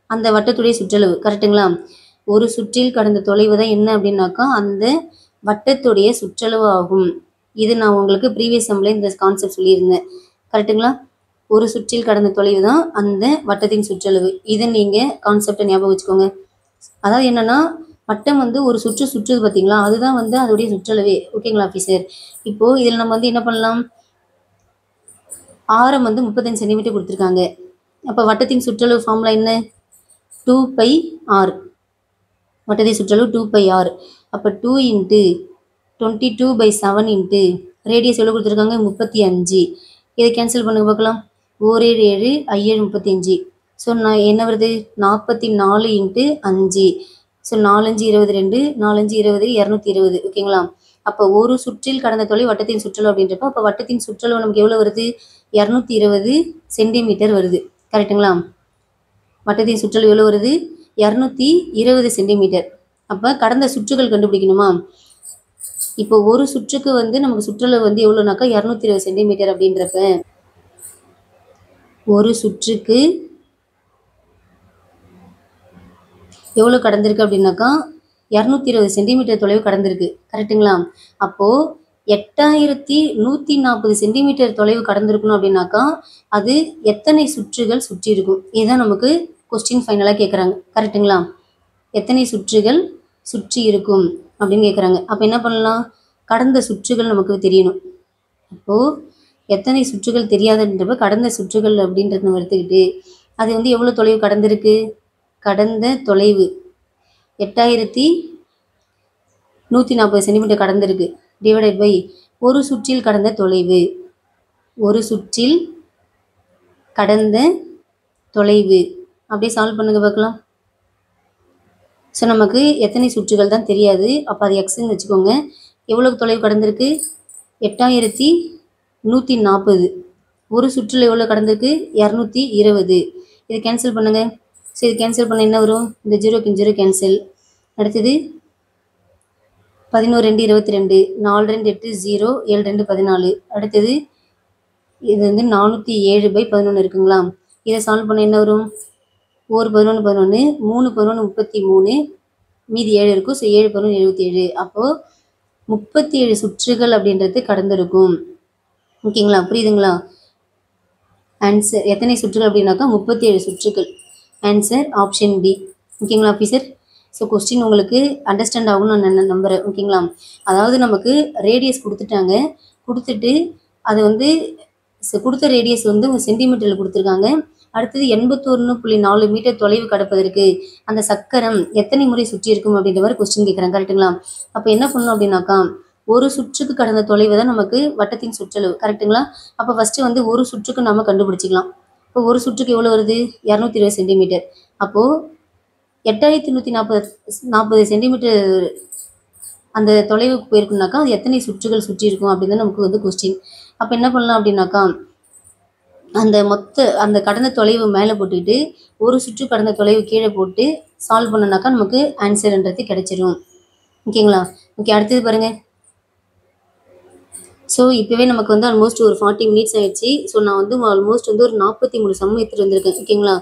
அந்த வட்டத்துடைய சுற்றளவு. கரெக்டுங்களா? ஒரு சுற்றில் கடந்த தொலைவு தான் என்ன அப்படின்னாக்கா அந்த வட்டத்துடைய சுற்றளவு ஆகும். இது நான் உங்களுக்கு ப்ரீவியஸ் சம்மில் இந்த கான்செப்ட் சொல்லியிருந்தேன். கரெக்டுங்களா? ஒரு சுற்றில் கடந்த தொலைவு தான் அந்த வட்டத்தின் சுற்றளவு. இதை நீங்கள் கான்செப்டை ஞாபகம் வச்சுக்கோங்க. அதாவது என்னென்னா வட்டம் வந்து ஒரு சுற்றுது பார்த்தீங்களா? அதுதான் வந்து அதோடைய சுற்றளவே. ஓகேங்களா ஆஃபீஸர்? இப்போது இதில் நம்ம வந்து என்ன பண்ணலாம்? ஆரம் வந்து 35 சென்டிமீட்டர் கொடுத்துருக்காங்க. அப்போ வட்டத்தின் சுற்றளவு ஃபார்முலா என்ன? 2πr. வட்டத்தின் சுற்றளவு 2πr. அப்போ 2 × 22/7 ரேடியஸ் எவ்வளோ கொடுத்துருக்காங்க? 35. இதை கேன்சல் பண்ணுங்க பார்க்கலாம். 4 7 7 5 7 35. ஸோ நான் என்ன வருது? 44 × 5. ஸோ 4 5 22 4 5 20 220. ஓகேங்களா? அப்போ ஒரு சுற்றில் கடந்த தொலைவு வட்டத்தின் சுற்றளவு அப்படின்றப்போ அப்போ வட்டத்தின் சுற்றளவு நமக்கு எவ்வளோ வருது? 220 சென்டிமீட்டர் வருது. கரெக்டுங்களா? வட்டத்தின் சுற்றளவு எவ்வளோ வருது? 220 சென்டிமீட்டர். அப்போ கடந்த சுற்றுகள் கண்டுபிடிக்கணுமா? இப்போ ஒரு சுற்றுக்கு வந்து நமக்கு சுற்றளவு வந்து எவ்வளோனாக்கா 220 சென்டிமீட்டர் அப்படின்றப்ப ஒரு சுற்றுக்கு எவ்வளோ கடந்திருக்கு அப்படின்னாக்கா 220 சென்டிமீட்டர் தொலைவு கடந்திருக்கு. கரெக்டுங்களா? அப்போது 8140 சென்டிமீட்டர் தொலைவு கடந்திருக்கணும் அப்படின்னாக்கா அது எத்தனை சுற்றுகள் சுற்றி இருக்கும்? இதுதான் நமக்கு கொஸ்டின் ஃபைனலாக கேட்குறாங்க. கரெக்டுங்களா? எத்தனை சுற்றுகள் சுற்றி இருக்கும் அப்படின்னு கேட்குறாங்க. அப்போ என்ன பண்ணலாம்? கடந்த சுற்றுகள் நமக்கு தெரியணும். அப்போது எத்தனை சுற்றுகள் தெரியாதுன்றப்ப கடந்த சுற்றுகள் அப்படின்றது நம்ம எடுத்துக்கிட்டு அது வந்து எவ்வளோ தொலைவு கடந்திருக்கு, கடந்த தொலைவு 8140 சென்டிமீட்டர் கடந்திருக்கு. டிவைடட் பை ஒரு சுற்றில் கடந்த தொலைவு, ஒரு சுற்றில் கடந்த தொலைவு. அப்படியே சால்வ் பண்ணுங்க பார்க்கலாம். ஸோ நமக்கு எத்தனை சுற்றுகள் தான் தெரியாது, அப்போ அது எக்ஸ்ன்னு வச்சுக்கோங்க. எவ்வளோ தொலைவு கடந்திருக்கு, 8140. ஒரு சுற்றில் எவ்வளோ கடந்திருக்கு, 220. இது கேன்சல் பண்ணுங்க. ஸோ இது கேன்சல் பண்ண என்ன வரும், இந்த 0க்கு 0 கேன்சல். அடுத்தது 11 2 22, 4 2 8 0, 7 2 14. அடுத்தது இது வந்து 407/11 இருக்குங்களா. இதை சால்வ் பண்ண என்ன வரும், 1 11 11, 3 11 33, மீதி 7 இருக்கும். ஸோ 7 11 77. அப்போது 37 சுற்றுகள் அப்படின்றது கடந்திருக்கும். ஓகேங்களா, புரியுதுங்களா. ஆன்சர் எத்தனை சுற்றுகள் அப்படின்னாக்கா 37 சுற்றுகள். Answer option B. ஓகேங்களா ஆஃபீஸர். ஸோ கொஸ்டின் உங்களுக்கு அண்டர்ஸ்டாண்ட் ஆகும்னு நான் நம்புகிறேன். ஓகேங்களா, அதாவது நமக்கு ரேடியஸ் கொடுத்துட்டாங்க, கொடுத்துட்டு அது வந்து கொடுத்த ரேடியஸ் வந்து சென்டிமீட்டரில் கொடுத்துருக்காங்க. அடுத்தது 81.4 மீட்டர் தொலைவு கடப்பதற்கு அந்த சக்கரம் எத்தனை முறை சுற்றி இருக்கும் அப்படின்ற மாதிரி கொஸ்டின் கேட்குறாங்க. கரெக்டுங்களா. அப்போ என்ன பண்ணணும் அப்படின்னாக்கா ஒரு சுற்றுக்கு கடந்த தொலைவு தான் நமக்கு வட்டத்தின் சுற்றளவு. கரெக்டுங்களா. அப்போ ஃபஸ்ட்டு வந்து ஒரு சுற்றுக்கு நம்ம கண்டுபிடிச்சிக்கலாம். இப்போ ஒரு சுற்றுக்கு எவ்வளோ வருது, 220 சென்டிமீட்டர். அப்போது 8140 சென்டிமீட்டர் அந்த தொலைவுக்கு போயிருக்குனாக்கா அது எத்தனை சுற்றுகள் சுற்றி இருக்கும் அப்படின்னு நமக்கு வந்து கொஸ்டின். அப்போ என்ன பண்ணலாம் அப்படின்னாக்கா அந்த கடந்த தொலைவு மேலே போட்டுக்கிட்டு ஒரு சுற்று கடந்த தொலைவு கீழே போட்டு சால்வ் பண்ணனாக்கா நமக்கு ஆன்சர்ன்றது கிடைச்சிரும். ஓகேங்களா. ஓகே, அடுத்தது பாருங்கள். ஸோ இப்போவே நமக்கு வந்து ஆல்மோஸ்ட் ஒரு 40 மினிட்ஸ் ஆகிடுச்சு. ஸோ நான் வந்து ஆல்மோஸ்ட் வந்து ஒரு 43 சம் எடுத்துகிட்டு வந்திருக்கேன். ஓகேங்களா.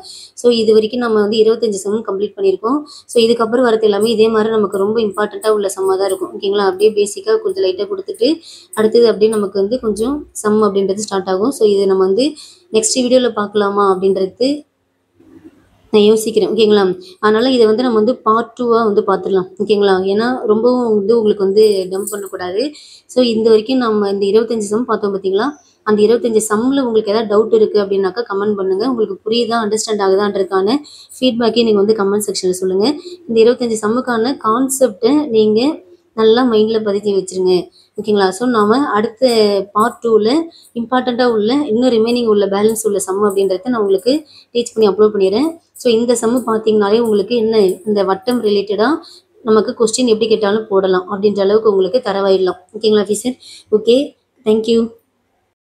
ஸோ இது வரைக்கும் நம்ம வந்து 25 சம் கம்ப்ளீட் பண்ணியிருக்கோம். ஸோ இதுக்கப்புறம் வரது எல்லாமே இதே மாதிரி நமக்கு ரொம்ப இம்பார்ட்டண்ட்டாக உள்ள சம்மாக தான் இருக்கும். ஓகேங்களா. அப்படியே பேசிக்காக கொஞ்சம் லைட்டாக கொடுத்துட்டு அடுத்தது அப்படியே நமக்கு வந்து கொஞ்சம் சம் அப்படின்றது ஸ்டார்ட் ஆகும். ஸோ இது நம்ம வந்து நெக்ஸ்ட் வீடியோவில் பார்க்கலாமா அப்படின்றது நான் யோசிக்கிறேன். ஓகேங்களா. அதனால் இதை வந்து நம்ம வந்து பார்ட் 2வாக வந்து பார்த்துடலாம். ஓகேங்களா. ஏன்னா ரொம்பவும் வந்து உங்களுக்கு வந்து டம்ப் பண்ணக்கூடாது. ஸோ இந்த வரைக்கும் நம்ம இந்த 25 சம் பார்த்தோம் பார்த்தீங்களா. அந்த 25 சம்மில் உங்களுக்கு ஏதாவது டவுட் இருக்குது அப்படின்னாக்கா கமெண்ட் பண்ணுங்கள். உங்களுக்கு புரியுதா, அண்டர்ஸ்டாண்ட் ஆகுதான்றதுக்கான ஃபீட்பேக்கே நீங்கள் வந்து கமெண்ட் செக்ஷனில் சொல்லுங்கள். இந்த 25 சம்முக்கான கான்செப்டை நீங்கள் நல்லா மைண்டில் பதிச்சு வச்சுருங்க. ஓகேங்களா. ஸோ நாம் அடுத்த பார்ட் 2வில் இம்பார்ட்டண்ட்டாக உள்ள இன்னும் ரிமைனிங் உள்ள பேலன்ஸ் உள்ள சம் அப்படின்றத நான் உங்களுக்கு டீச் பண்ணி அப்லோட் பண்ணிடுறேன். ஸோ இந்த சம்மு பார்த்தீங்கனாலே உங்களுக்கு என்ன இந்த வட்டம் ரிலேட்டடாக நமக்கு கொஸ்டின் எப்படி கேட்டாலும் போடலாம் அப்படின்ற அளவுக்கு உங்களுக்கு தரவாயிடலாம். ஓகேங்களா ஆஃபீஸர். Okay, thank you.